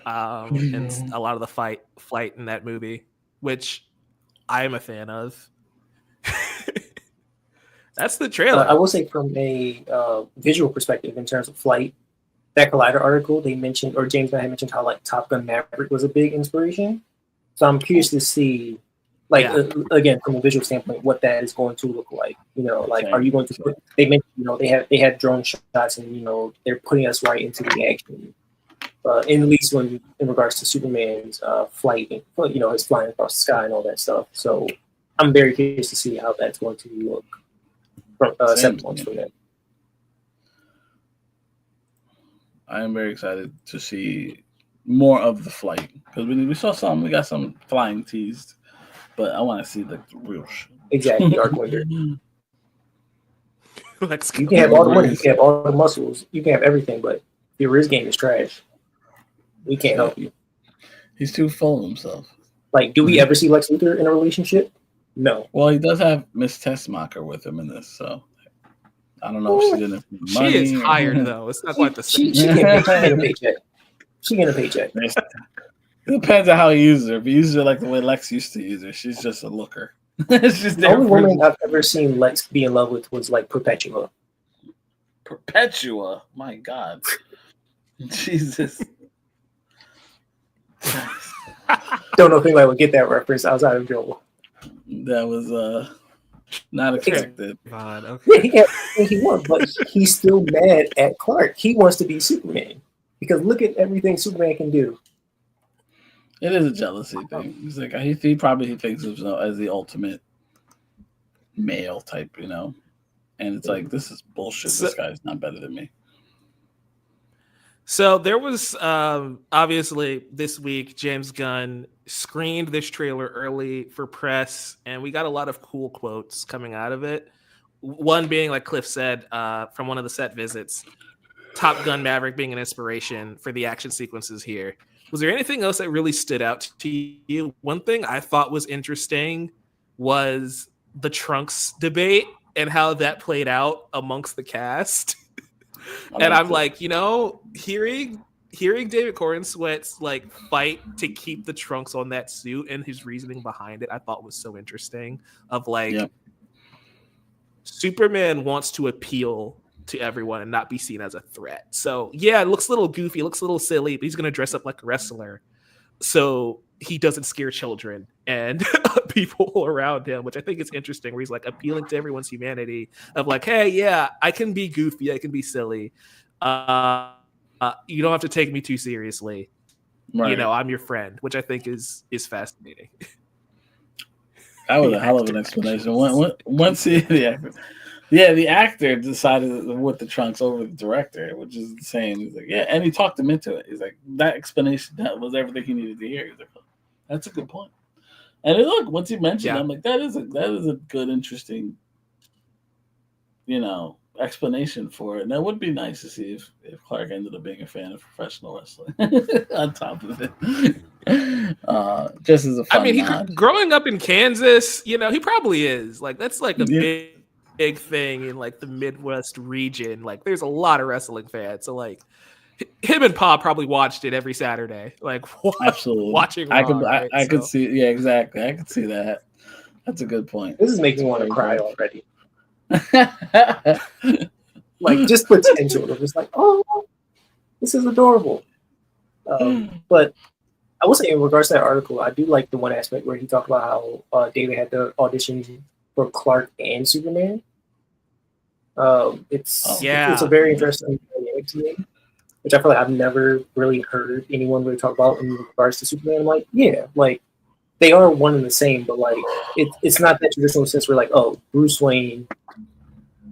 And a lot of the flight in that movie, which I am a fan of. That's the trailer. I will say from a visual perspective, in terms of flight, that Collider article, they mentioned, or James had mentioned how like Top Gun Maverick was a big inspiration. So I'm curious to see, like, again, from a visual standpoint, what that is going to look like. You know, like, are you going to put, they mentioned, you know, they had drone shots and, you know, they're putting us right into the action. At least in regards to Superman's flight, you know, his flying across the sky and all that stuff. So I'm very curious to see how that's going to look from 7 months from now. I am very excited to see more of the flight because we got some flying teased, but I want to see the real shit. Exactly, Dark Winter. Let's go. You can have all the money, you can have all the muscles, you can have everything, but your wrist game is trash. We can't help you. He's too full of himself. Like, do we ever see Lex Luthor in a relationship? No. Well, he does have Miss Tessmacher with him in this, so I don't know if she's in it for money. She is hired, though. It's not quite the same. She get a paycheck. She get a paycheck. It depends on how he uses her. If he uses her like the way Lex used to use her, she's just a looker. It's just the only woman I've ever seen Lex be in love with was like Perpetua. Perpetua? My God. Jesus. Don't know if anybody would get that reference outside of Joel. That was not expected. God, okay. Yeah, he won, but he's still mad at Clark. He wants to be Superman because look at everything Superman can do. It is a jealousy thing. He's like he probably thinks of himself as the ultimate male type, you know. And it's like, this is bullshit. This guy's not better than me. So there was obviously this week, James Gunn screened this trailer early for press, and we got a lot of cool quotes coming out of it. One being, like Cliff said, from one of the set visits, Top Gun Maverick being an inspiration for the action sequences here. Was there anything else that really stood out to you? One thing I thought was interesting was the Trunks debate and how that played out amongst the cast. And I'm like, you know, hearing David Corenswet's like fight to keep the Trunks on that suit and his reasoning behind it, I thought was so interesting. Of like, Superman wants to appeal to everyone and not be seen as a threat. So yeah, it looks a little goofy, it looks a little silly, but he's gonna dress up like a wrestler so he doesn't scare children and people around him, which I think is interesting, where he's like appealing to everyone's humanity of like, hey, yeah, I can be goofy, I can be silly. You don't have to take me too seriously. Right. You know, I'm your friend, which I think is fascinating. That was a hell of an explanation. Once the actor decided with the Trunks over the director, which is insane. He's like, yeah, and he talked him into it. He's like, that explanation, that was everything he needed to hear. He's like, oh, that's a good point. And look, once he mentioned it, I'm like, that is a good, interesting, you know, explanation for it. And that would be nice to see if Clark ended up being a fan of professional wrestling on top of it. Just as a fun I mean, nod. growing up in Kansas, you know, he probably is. Like, that's like a Yeah. big thing in like the Midwest region. Like, there's a lot of wrestling fans. So, like, him and Pa probably watched it every Saturday, like Absolutely. watching Raw, right? I could see. Yeah, exactly. I could see that. That's a good point. This is making me want to cry already. Like, just potential. Just like, oh, this is adorable. But I will say, in regards to that article, I do like the one aspect where he talked about how David had the audition for Clark and Superman. It's a very interesting dynamic to me, which I feel like I've never really heard anyone really talk about in regards to Superman. I'm like, yeah, like they are one and the same, but like it's not that traditional sense where like, oh, Bruce Wayne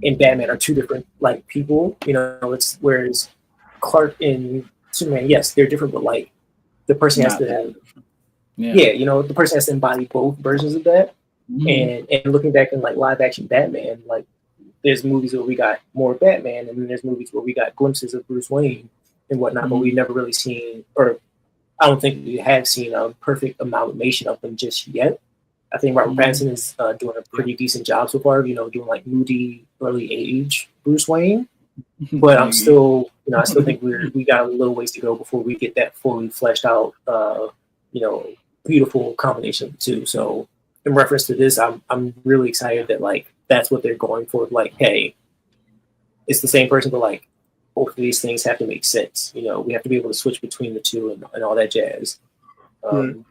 and Batman are two different like people. You know, it's whereas Clark and Superman, yes, they're different, but like the person has to, you know, the person has to embody both versions of that. Mm-hmm. And looking back in like live action Batman, like there's movies where we got more Batman, and then there's movies where we got glimpses of Bruce Wayne and whatnot, but we've never really seen, or I don't think we have seen a perfect amalgamation of them just yet. I think Robert Pattinson is doing a pretty decent job so far, you know, doing like moody early age Bruce Wayne. But I'm still, you know, I still think we got a little ways to go before we get that fully fleshed out, you know, beautiful combination of the two. So in reference to this, I'm really excited that like that's what they're going for. Like, hey, it's the same person, but like both of these things have to make sense. You know, we have to be able to switch between the two and all that jazz. Oh,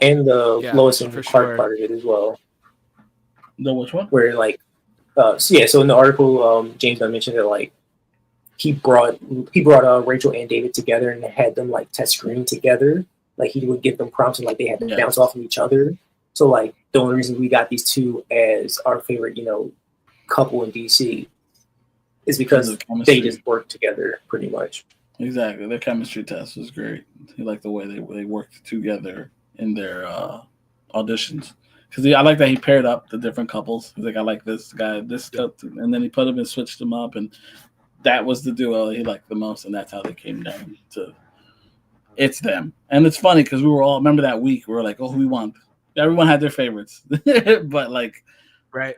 and the Lois and Clark part of it as well. The which one? Where like, so in the article, James Gunn mentioned that like he brought Rachel and David together and had them like test screen together. Like he would give them prompts and like they had to bounce off of each other. So like the only reason we got these two as our favorite, you know, couple in DC is because they just worked together pretty much. Exactly, their chemistry test was great. He liked the way they worked together in their auditions. Because I like that he paired up the different couples. He's like, I like this guy, and then he put them and switched them up, and that was the duo he liked the most, and that's how they came down to it's them. And it's funny because we were all, remember that week, we were like, oh, who we want? Everyone had their favorites. But like, right,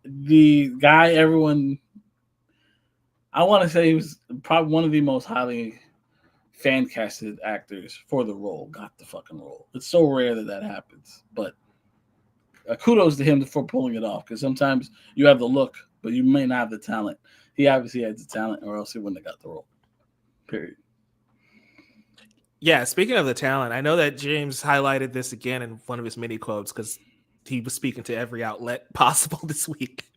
the guy everyone, I want to say he was probably one of the most highly fan casted actors for the role, got the fucking role. It's so rare that happens, but kudos to him for pulling it off, because sometimes you have the look, but you may not have the talent. He obviously has the talent, or else he wouldn't have got the role. Period. Yeah, speaking of the talent, I know that James highlighted this again in one of his mini quotes because he was speaking to every outlet possible this week.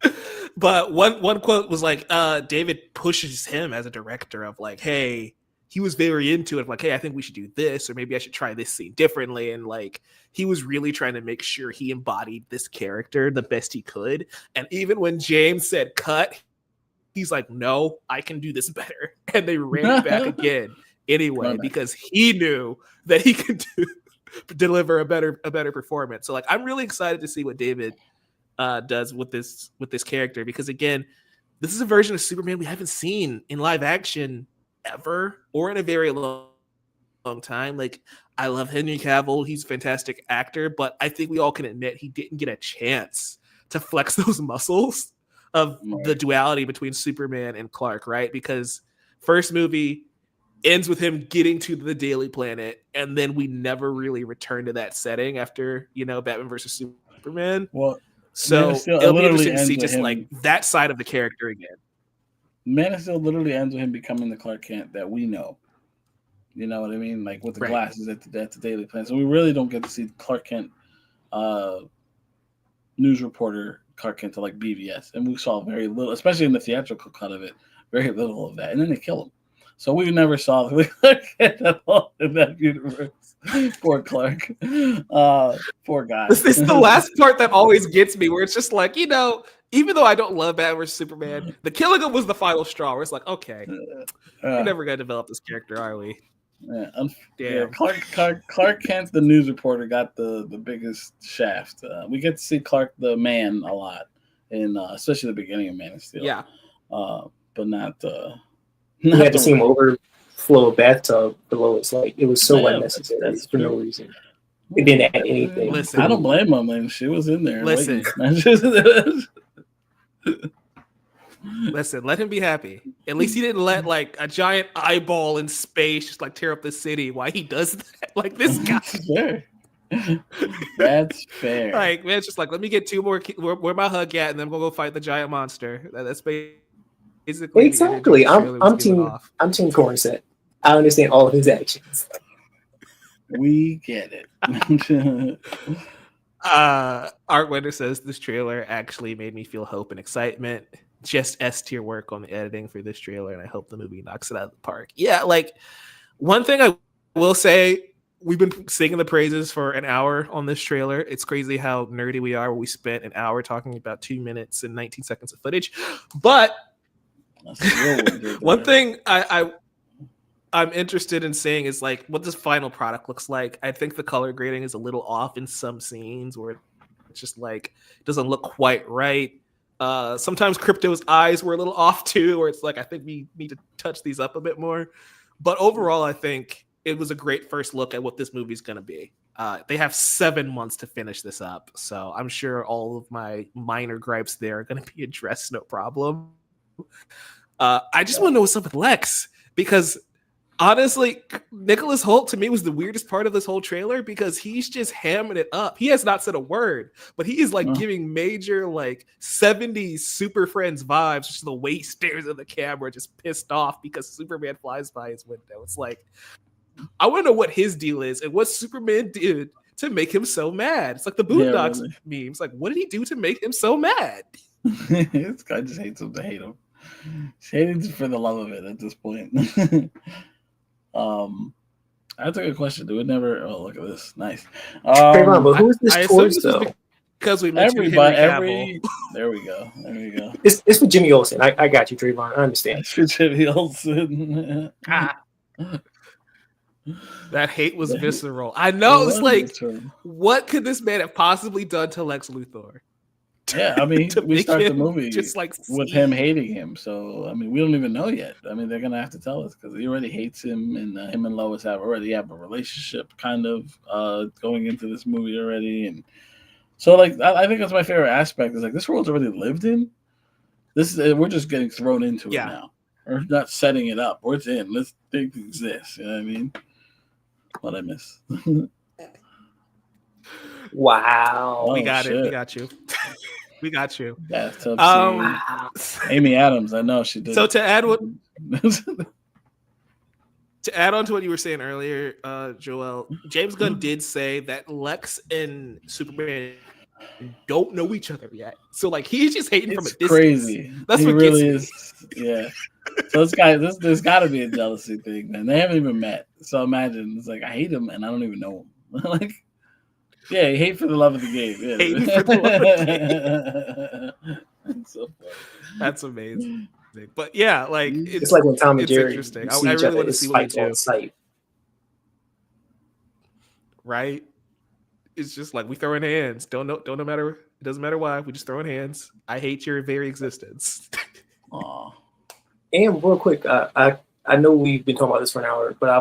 But one quote was like, David pushes him as a director of like, hey, he was very into it. Like, hey, I think we should do this, or maybe I should try this scene differently. And like, he was really trying to make sure he embodied this character the best he could. And even when James said cut, he's like, no, I can do this better. And they ran it back again anyway, because he knew that he could deliver a better performance. So like, I'm really excited to see what David does with this character, because again, this is a version of Superman we haven't seen in live action ever, or in a very long time. Like, I love Henry Cavill, he's a fantastic actor, but I think we all can admit he didn't get a chance to flex those muscles of the duality between Superman and Clark, right? Because first movie ends with him getting to the Daily Planet, and then we never really return to that setting after, you know, Batman versus Superman. Well, so it'll be interesting to see just like that side of the character again. Man of Steel literally ends with him becoming the Clark Kent that we know. You know what I mean? Like with the glasses at the Daily Planet. So we really don't get to see Clark Kent, news reporter Clark Kent to like BVS. And we saw very little, especially in the theatrical cut of it, very little of that. And then they kill him. So we never saw the Clark Kent at all in that universe. Poor Clark. Poor guy. This is the last part that always gets me, where it's just like, you know, even though I don't love Batman vs Superman, the killing him was the final straw, where it's like, okay, we're never going to develop this character, are we? Yeah, Clark Kent, the news reporter, got the biggest shaft. We get to see Clark the man a lot, in especially the beginning of Man of Steel. Yeah, but not. We had to see him over flow a bathtub for Lois. Like it was so Yeah, unnecessary that's for no true. reason. It didn't add anything. Listen. I don't blame him. Man. She was in there. Listen. Waiting. Listen, let him be happy. At least he didn't let like a giant eyeball in space just like tear up the city. Why he does that? Like this guy. Fair. That's fair. Like man, it's just like let me get two more. Where my hug at, and then I'm gonna go fight the giant monster. That's basically exactly. I'm team Cornset. I understand all of his actions. We get it. Art Wender says this trailer actually made me feel hope and excitement. Just S tier work on the editing for this trailer, and I hope the movie knocks it out of the park. Yeah, like one thing I will say, we've been singing the praises for an hour on this trailer. It's crazy how nerdy we are. We spent an hour talking about 2 minutes and 19 seconds of footage. But one thing I'm interested in seeing is like what this final product looks like. I think the color grading is a little off in some scenes where it's just like doesn't look quite right. Sometimes Crypto's eyes were a little off too, where it's like I think we need to touch these up a bit more. But overall, I think it was a great first look at what this movie's going to be. They have 7 months to finish this up, so I'm sure all of my minor gripes there are going to be addressed, no problem. I just want to know what's up with Lex, because honestly, Nicholas Hoult to me was the weirdest part of this whole trailer because he's just hamming it up. He has not said a word, but he is like giving major like 70s Super Friends vibes. Just the way he stares at the camera, just pissed off because Superman flies by his window. It's like, I want to know what his deal is and what Superman did to make him so mad. It's like the Boondocks memes. Like, what did he do to make him so mad? This guy just hates him to hate him. He's hating for the love of it at this point. That's a good question. Do it never? Oh, look at this. Nice. But who is this towards though? Because we mentioned There we go. There we go. It's for Jimmy Olsen. I got you, Trayvon. I understand. It's for Jimmy Olsen. That hate was visceral. I know. It's like, what could this man have possibly done to Lex Luthor? Yeah, I mean, we start the movie just like with him hating him. So, I mean, we don't even know yet. I mean, they're going to have to tell us because he already hates him, and him and Lois already have a relationship kind of going into this movie already. And so, like, I think that's my favorite aspect is like this world's already lived in. We're just getting thrown into it now. We're not setting it up. It's in. Let's think it exists. You know what I mean? What I miss. Wow. We got it. We got you. We got you. Bathtub scene. Amy Adams, I know she did. So to add on to what you were saying earlier, Joel, James Gunn did say that Lex and Superman don't know each other yet. So like he's just hating from a distance. Crazy. That's what really is. Yeah. So this guy, there's got to be a jealousy thing, man. They haven't even met. So imagine it's like I hate him and I don't even know him. Like. Yeah, hate for the love of the game. Yeah. Hate for the love of the game. That's so funny. That's amazing. But yeah, like it's like when Tom and Jerry. Interesting. I really want to see what they do. Sight. Right? It's just like we throw in hands. Don't matter. It doesn't matter why. We just throw in hands. I hate your very existence. Aw. And real quick, I know we've been talking about this for an hour, but I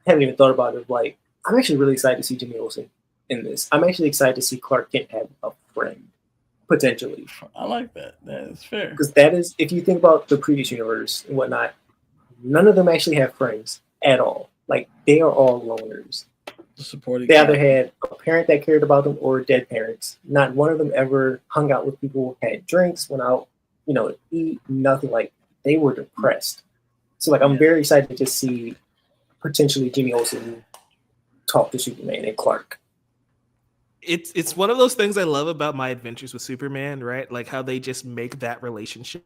haven't even thought about it. Like, I'm actually really excited to see Jimmy Olsen in this. I'm actually excited to see Clark Kent have a friend, potentially. I like that. That's fair. Because that is, if you think about the previous universe and whatnot, none of them actually have friends at all. Like, they are all loners. They either had a parent that cared about them or dead parents. Not one of them ever hung out with people, had drinks, went out, to eat, nothing. Like, they were depressed. So, like, I'm very excited to see potentially Jimmy Olsen talk to Superman and Clark. It's one of those things I love about My Adventures with Superman, right? Like how they just make that relationship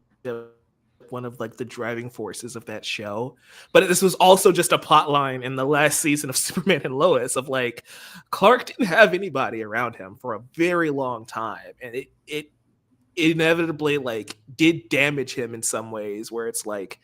one of like the driving forces of that show. But this was also just a plot line in the last season of Superman and Lois of like Clark didn't have anybody around him for a very long time, and it inevitably like did damage him in some ways where it's like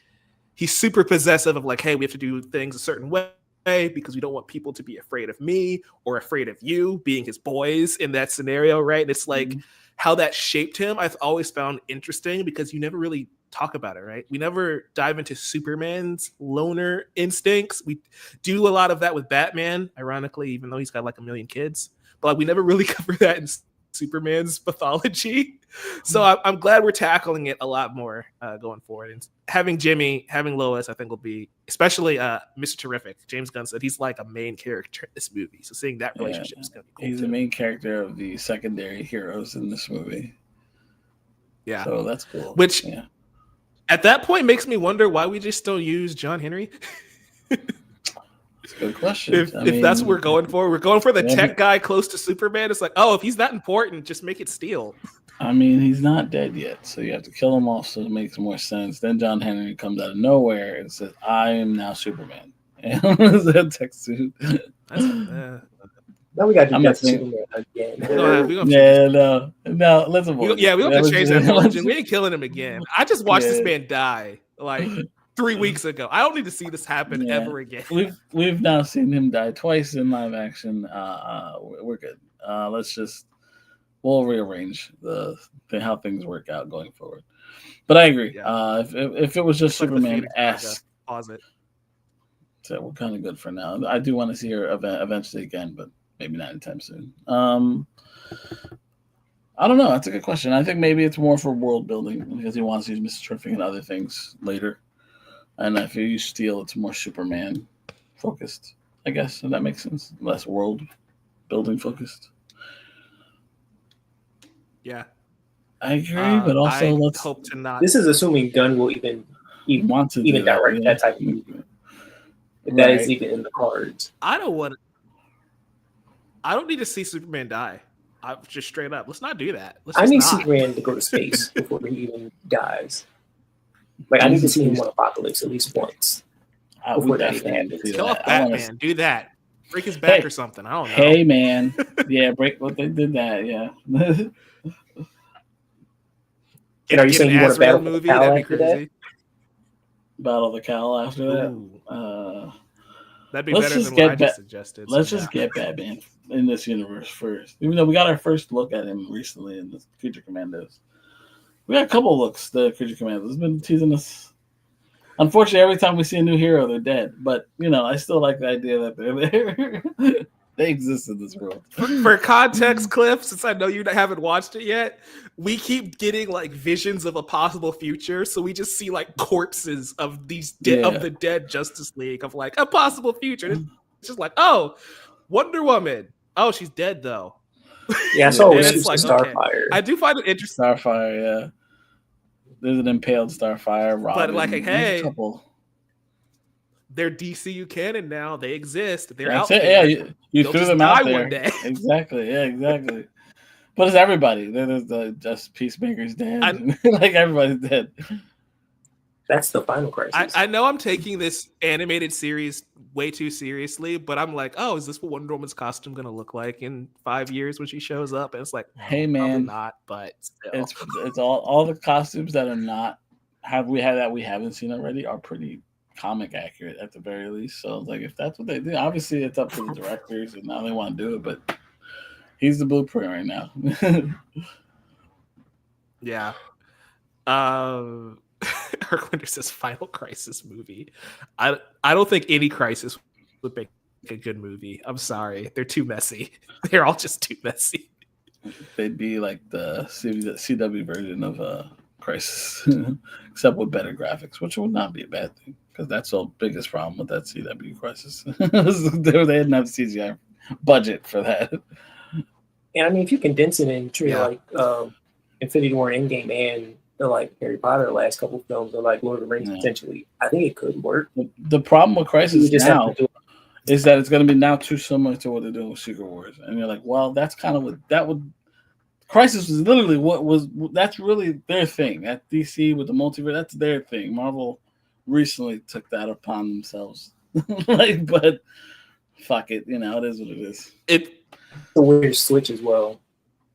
he's super possessive of like, hey, we have to do things a certain way because we don't want people to be afraid of me or afraid of you, being his boys in that scenario, right? And it's like how that shaped him, I've always found interesting because you never really talk about it, right? We never dive into Superman's loner instincts. We do a lot of that with Batman, ironically, even though he's got like a million kids. But like, we never really cover that in Superman's pathology. So I'm glad we're tackling it a lot more going forward. And having Jimmy, having Lois, I think will be, especially Mr. Terrific. James Gunn said he's like a main character in this movie. So seeing that relationship is going to be cool. He's the main character of the secondary heroes in this movie. Yeah. So that's cool. Which at that point makes me wonder why we just don't use John Henry. It's a good question. If that's what we're going for the tech guy close to Superman. It's like, oh, if he's that important, just make it Steel. I mean, he's not dead yet, so you have to kill him off so it makes more sense. Then John Henry comes out of nowhere and says, I am now Superman. And that tech suit. Now we got to do Superman again. No, let's avoid. We don't have to change that religion. We ain't killing him again. I just watched this man die like 3 weeks ago. I don't need to see this happen ever again. We've now seen him die twice in live action. We're good. We'll rearrange how things work out going forward. But I agree. Yeah. If it was just Superman-esque, pause it. So we're kind of good for now. I do want to see her eventually again, but maybe not anytime soon. I don't know. That's a good question. I think maybe it's more for world building because he wants to use Mr. Terrific and other things later. And if you use Steel, it's more Superman focused, I guess. If that makes sense. Less world building focused. Yeah. I agree, but also let's hope to not. This is assuming Gunn will even want to direct that type of movie. If that is even in the cards. I don't need to see Superman die. I'm just straight up. Let's not do that. I need Superman to go to space before he even dies. Like, I need to see him on Apocalypse at least once before that even happens. Kill off Batman. Do that. Break his back or something. I don't know. Hey, man. Yeah, they did that. Yeah. And are you saying you want a Battle movie? That'd be crazy. Battle of the Cowl after that? That'd be better than what I just suggested. Let's just get Batman in this universe first. Even though we got our first look at him recently in the Creature Commandos. We got a couple looks, the Creature Commandos. It's been teasing us. Unfortunately, every time we see a new hero, they're dead. But, I still like the idea that they're there. They exist in this world. For context, Cliff, since I know you haven't watched it yet, we keep getting like visions of a possible future. So we just see like corpses of these of the dead Justice League of like a possible future. It's just like, oh, Wonder Woman. Oh, she's dead though. Yeah, I saw it's like Starfire. Okay. I do find it interesting. Starfire, yeah. There's an impaled Starfire. Robin, but like, hey. They're DCU canon now. They exist. They're out there. Yeah, you threw them out there. One day. Exactly. Yeah, exactly. But it's everybody. There's just Peacemaker's dead. Like everybody's dead. That's the final crisis. I know I'm taking this animated series way too seriously, but I'm like, oh, is this what Wonder Woman's costume going to look like in 5 years when she shows up? And it's like, hey man, not. But still. It's all the costumes that are not we haven't seen already are pretty comic accurate at the very least. So like, if that's what they do, obviously it's up to the directors and how they want to do it. But he's the blueprint right now. Yeah. Herquinder says Final Crisis movie. I don't think any Crisis would make a good movie. I'm sorry. They're too messy. They're all just too messy. They'd be like the CW version of Crisis, except with better graphics, which would not be a bad thing, because that's the biggest problem with that CW Crisis. They didn't have CGI budget for that. And I mean, if you condense it into like Infinity War, Endgame, and like Harry Potter, the last couple of films, or like Lord of the Rings, potentially, I think it could work. The problem with Crisis now is that it's going to be now too similar to what they're doing with Secret Wars, and you're like, well, that's kind of what that would. Crisis was literally that's really their thing. At DC with the multiverse, that's their thing. Marvel recently took that upon themselves. But fuck it, it is what it is. It's a weird switch as well.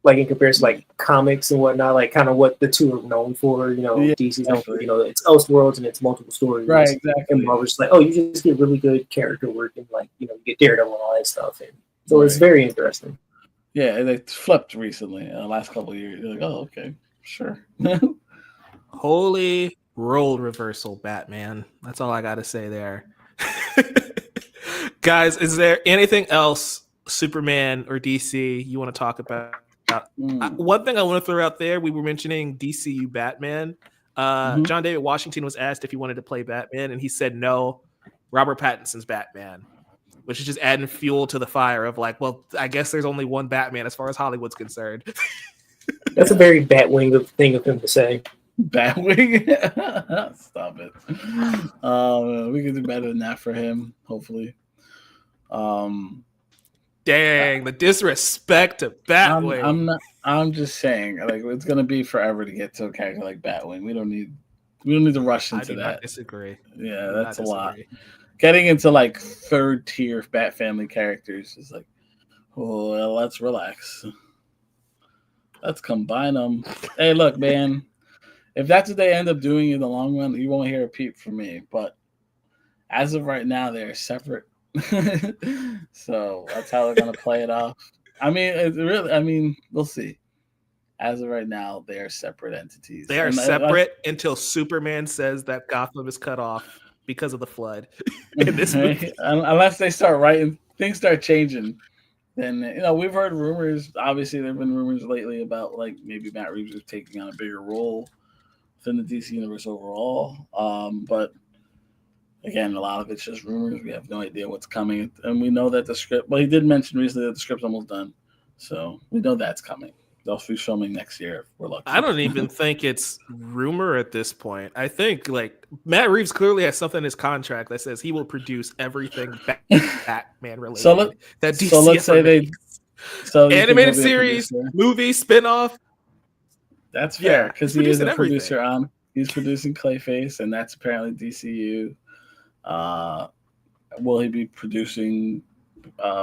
Like in comparison to like comics and whatnot, like kind of what the two are known for, DC's known for, it's Elseworlds and it's multiple stories. Right, exactly. And Marvel's like, oh, you just get really good character work and like, you get Daredevil and all that stuff. And so it's very interesting. Yeah, they flipped recently in the last couple of years. You're like, oh, okay, sure. Holy Role reversal, Batman. That's all I got to say there. Guys, is there anything else, Superman or DC, you want to talk about? One thing I want to throw out there, we were mentioning DCU Batman. John David Washington was asked if he wanted to play Batman, and he said no. Robert Pattinson's Batman, which is just adding fuel to the fire of like, well, I guess there's only one Batman as far as Hollywood's concerned. That's a very Batwing thing of him to say. Batwing? Stop it. We can do better than that for him, hopefully. Dang, the disrespect to Batwing. I'm just saying, like, it's gonna be forever to get to a character like Batwing. We don't need to rush into that. I disagree. Yeah, that's a lot. Getting into like third tier Bat Family characters is like, oh, well, let's relax. Let's combine them. Hey, look, man. If that's what they end up doing in the long run, you won't hear a peep from me. But as of right now, they're separate. So that's how they're gonna play it off. I mean, we'll see. As of right now, they are separate entities. They are separate until Superman says that Gotham is cut off because of the flood. In this movie. Unless they start writing, things start changing. Then we've heard rumors. Obviously, there have been rumors lately about like maybe Matt Reeves is taking on a bigger role within the DC universe overall. But again, a lot of it's just rumors. We have no idea what's coming, and we know that the script. Well, he did mention recently that the script's almost done, so we know that's coming. They'll be filming next year if we're lucky. I don't even think it's rumor at this point. I think like Matt Reeves clearly has something in his contract that says he will produce everything Batman related. So let's say makes. Animated series, movie, spinoff. That's fair because he is a producer on. He's producing Clayface, and that's apparently DCU. Will he be producing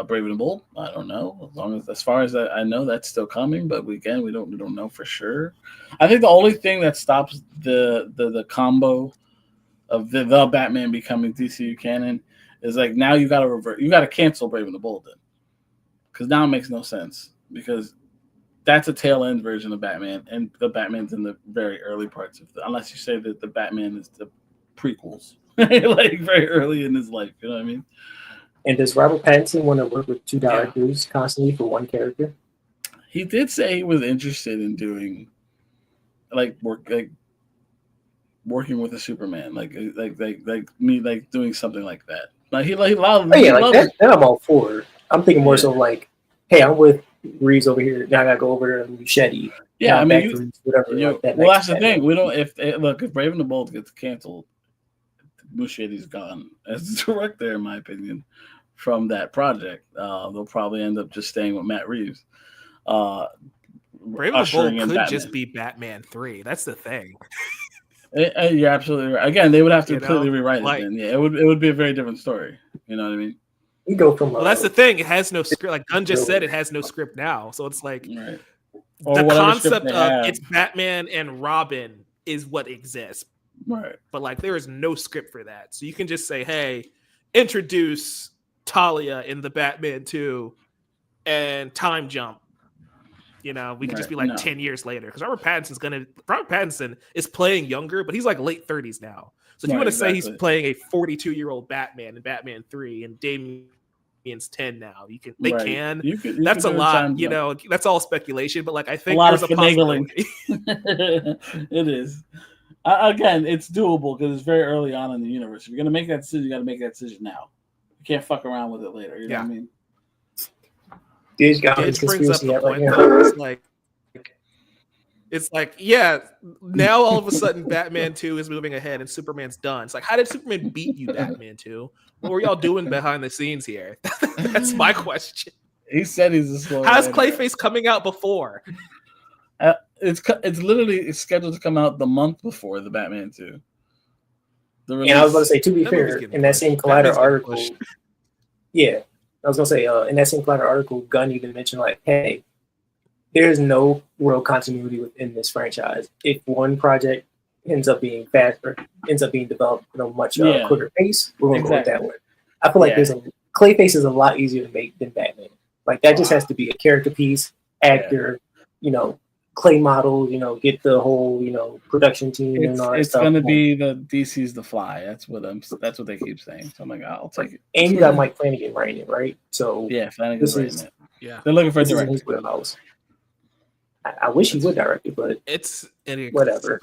Brave and Bold? I don't know. As far as I know, that's still coming. But we don't know for sure. I think the only thing that stops the combo of the Batman becoming DCU canon is like now you got to cancel Brave and the Bold then, because now it makes no sense because that's a tail end version of Batman, and the Batman's in the very early parts of unless you say that the Batman is the prequels, like very early in his life. You know what I mean? And does Robert Pattinson want to work with two directors constantly for one character? He did say he was interested in doing working with a Superman, like doing something like that. Like that I'm all for. I'm thinking more so like, hey, I'm with Reeves over here. Now I gotta go over there and Shetty. Yeah, I mean, like that. Well, that's the thing. We don't. If Brave and the Bold gets canceled, Muschietti's gone as the director, in my opinion, from that project. They'll probably end up just staying with Matt Reeves. Brave and the Bold could just be Batman 3. That's the thing. You're absolutely right. Again, they would have to completely rewrite it. Then. Yeah, it would be a very different story. You know what I mean? You go from that's the thing. It has no script. Like Gunn just said, it has no script now. So it's like right. The concept of it's Batman and Robin is what exists. Right. But like there is no script for that. So you can just say, hey, introduce Talia in the Batman 2 and time jump. We could just be like 10 years later. Because Robert Pattinson is playing younger, but he's like late 30s now. So if you want to say he's playing a 42-year-old Batman in Batman 3 and Damian's 10 now, they can. That's a lot, that's all speculation, but like I think there's a possibility. It is. Again, it's doable because it's very early on in the universe. If you're gonna make that decision, you got to make that decision now. You can't fuck around with it later. You know what I mean? It brings up the point that it's like, yeah, now all of a sudden Batman 2 is moving ahead and Superman's done. It's like, how did Superman beat you, Batman 2? What were y'all doing behind the scenes here? That's my question. He said he's a slow. How's Clayface coming out before? It's literally scheduled to come out the month before the Batman 2. I was going to say, to be fair, in that same Collider article, in that same Collider article, Gunn even mentioned like, hey, there's no real continuity within this franchise. If one project ends up being faster, ends up being developed at a much quicker pace, we're going to go with that one. I feel like Clayface is a lot easier to make than Batman. Like that just has to be a character piece, actor, clay model, get the whole, production team and all that It's stuff. gonna be the DC's The Fly. That's what they keep saying. So I'm like, I'll take it. And you got Mike Flanagan writing it, right? So yeah, Flanagan's writing it. Yeah, they're looking for a this is in director. his wheelhouse. I wish he would direct it, but whatever.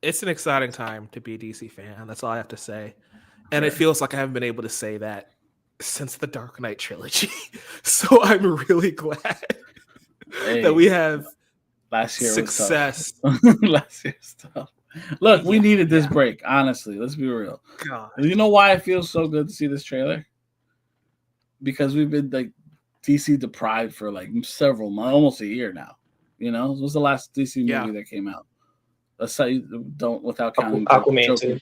It's an exciting time to be a DC fan. That's all I have to say. And it feels like I haven't been able to say that since the Dark Knight trilogy. So I'm really glad that we have last year success. Last year's stuff. Look, we needed this break. Honestly, let's be real. God. You know why it feels so good to see this trailer? Because we've been like DC deprived for like several months, almost a year now. What was the last DC movie that came out? Let's say without counting Aquaman Joker. 2.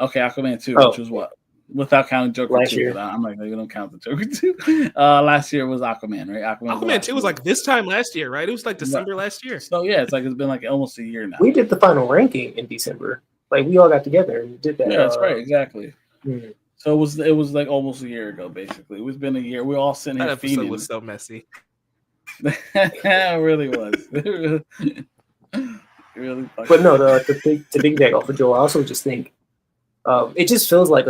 Okay, Aquaman 2, which was what? Without counting Joker last 2. Year. I'm like, you don't count the Joker 2. Last year was Aquaman, right? Aquaman 2 was like this time last year, right? It was like December last year. So yeah, it's been like almost a year now. We did the final ranking in December. Like we all got together and did that. Yeah, that's right, exactly. Mm-hmm. So it was like almost a year ago, basically. It's been a year. We all sitting here. That episode was so messy. It really was. Really. But no, to piggyback off of Joe, I also just think it just feels like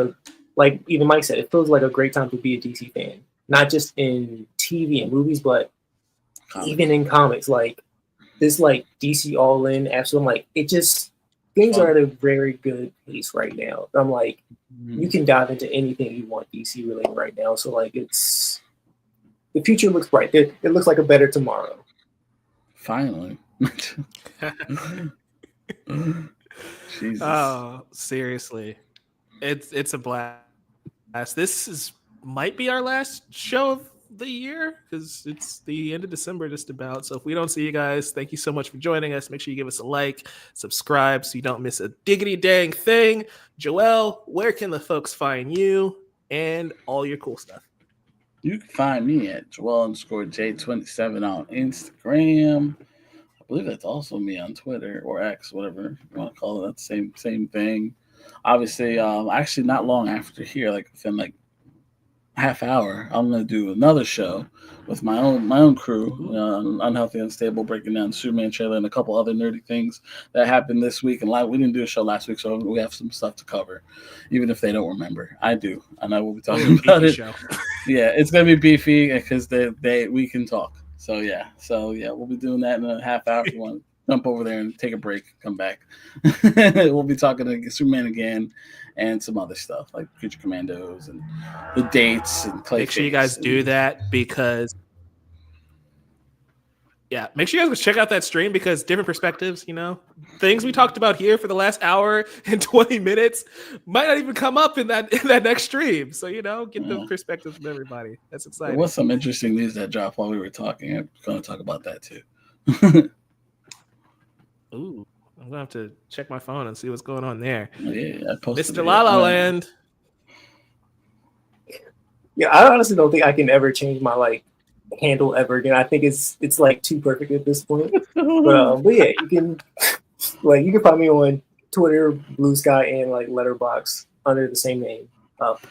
even Mike said, it feels like a great time to be a DC fan. Not just in TV and movies, but even in comics. Like this, like DC All In, absolutely. Like it just things are at a very good pace right now. I'm like, you can dive into anything you want DC related right now. So like the future looks bright. It looks like a better tomorrow. Finally. Jesus. Oh, seriously. It's a blast. This might be our last show of the year because it's the end of December just about. So if we don't see you guys, thank you so much for joining us. Make sure you give us a like, subscribe so you don't miss a diggity dang thing. Joel, where can the folks find you and all your cool stuff? You can find me at Joel_J27 on Instagram. I believe that's also me on Twitter or X, whatever you want to call it. That's the same thing. Obviously, actually not long after here, like within like half hour, I'm going to do another show with my own crew, Unhealthy Unstable, breaking down the Superman trailer and a couple other nerdy things that happened this week. And we didn't do a show last week, so we have some stuff to cover, even if they don't remember. I do, and I will be talking about it. Show. Yeah, it's going to be beefy because we can talk. So yeah, we'll be doing that in a half hour. If you want to jump over there and take a break, come back. We'll be talking to Superman again and some other stuff like Future Commandos and the dates and Clayface. Make sure you guys do that because make sure you guys check out that stream because different perspectives, things we talked about here for the last hour and 20 minutes might not even come up in that next stream. So, get the perspectives from everybody. That's exciting. There was some interesting news that dropped while we were talking. I'm going to talk about that too. Ooh, I'm going to have to check my phone and see what's going on there. Yeah, I posted Mr. La La Land. Yeah, I honestly don't think I can ever change my handle ever again. I think it's like too perfect at this point. But yeah, you can find me on Twitter, Blue Sky, and Letterboxd under the same name.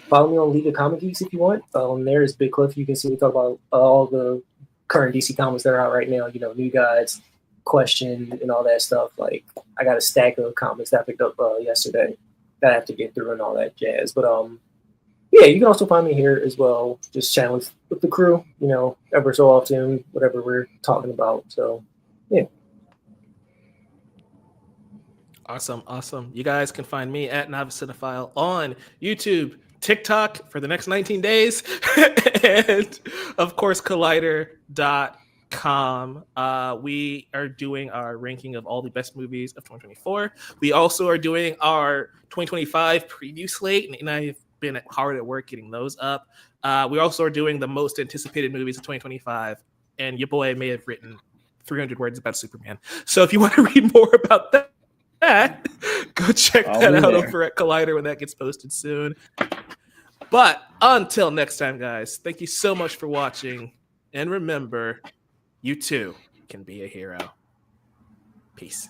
Follow me on League of Comic Geeks if you want. There is Big Cliff. You can see we talk about all the current DC comics that are out right now. New Guys, Question, and all that stuff. Like I got a stack of comics that I picked up yesterday that I have to get through and all that jazz. But yeah, you can also find me here as well, just chatting with the crew, ever so often, whatever we're talking about. So, yeah. Awesome. You guys can find me at Novice Cinephile on YouTube, TikTok for the next 19 days, and, of course, Collider.com. We are doing our ranking of all the best movies of 2024. We also are doing our 2025 preview slate, and I've been hard at work getting those up. We also are doing the most anticipated movies of 2025, and your boy may have written 300 words about Superman. So if you want to read more about that, go check that out over at Collider when that gets posted soon. But until next time, guys, thank you so much for watching, and remember, you too can be a hero. Peace.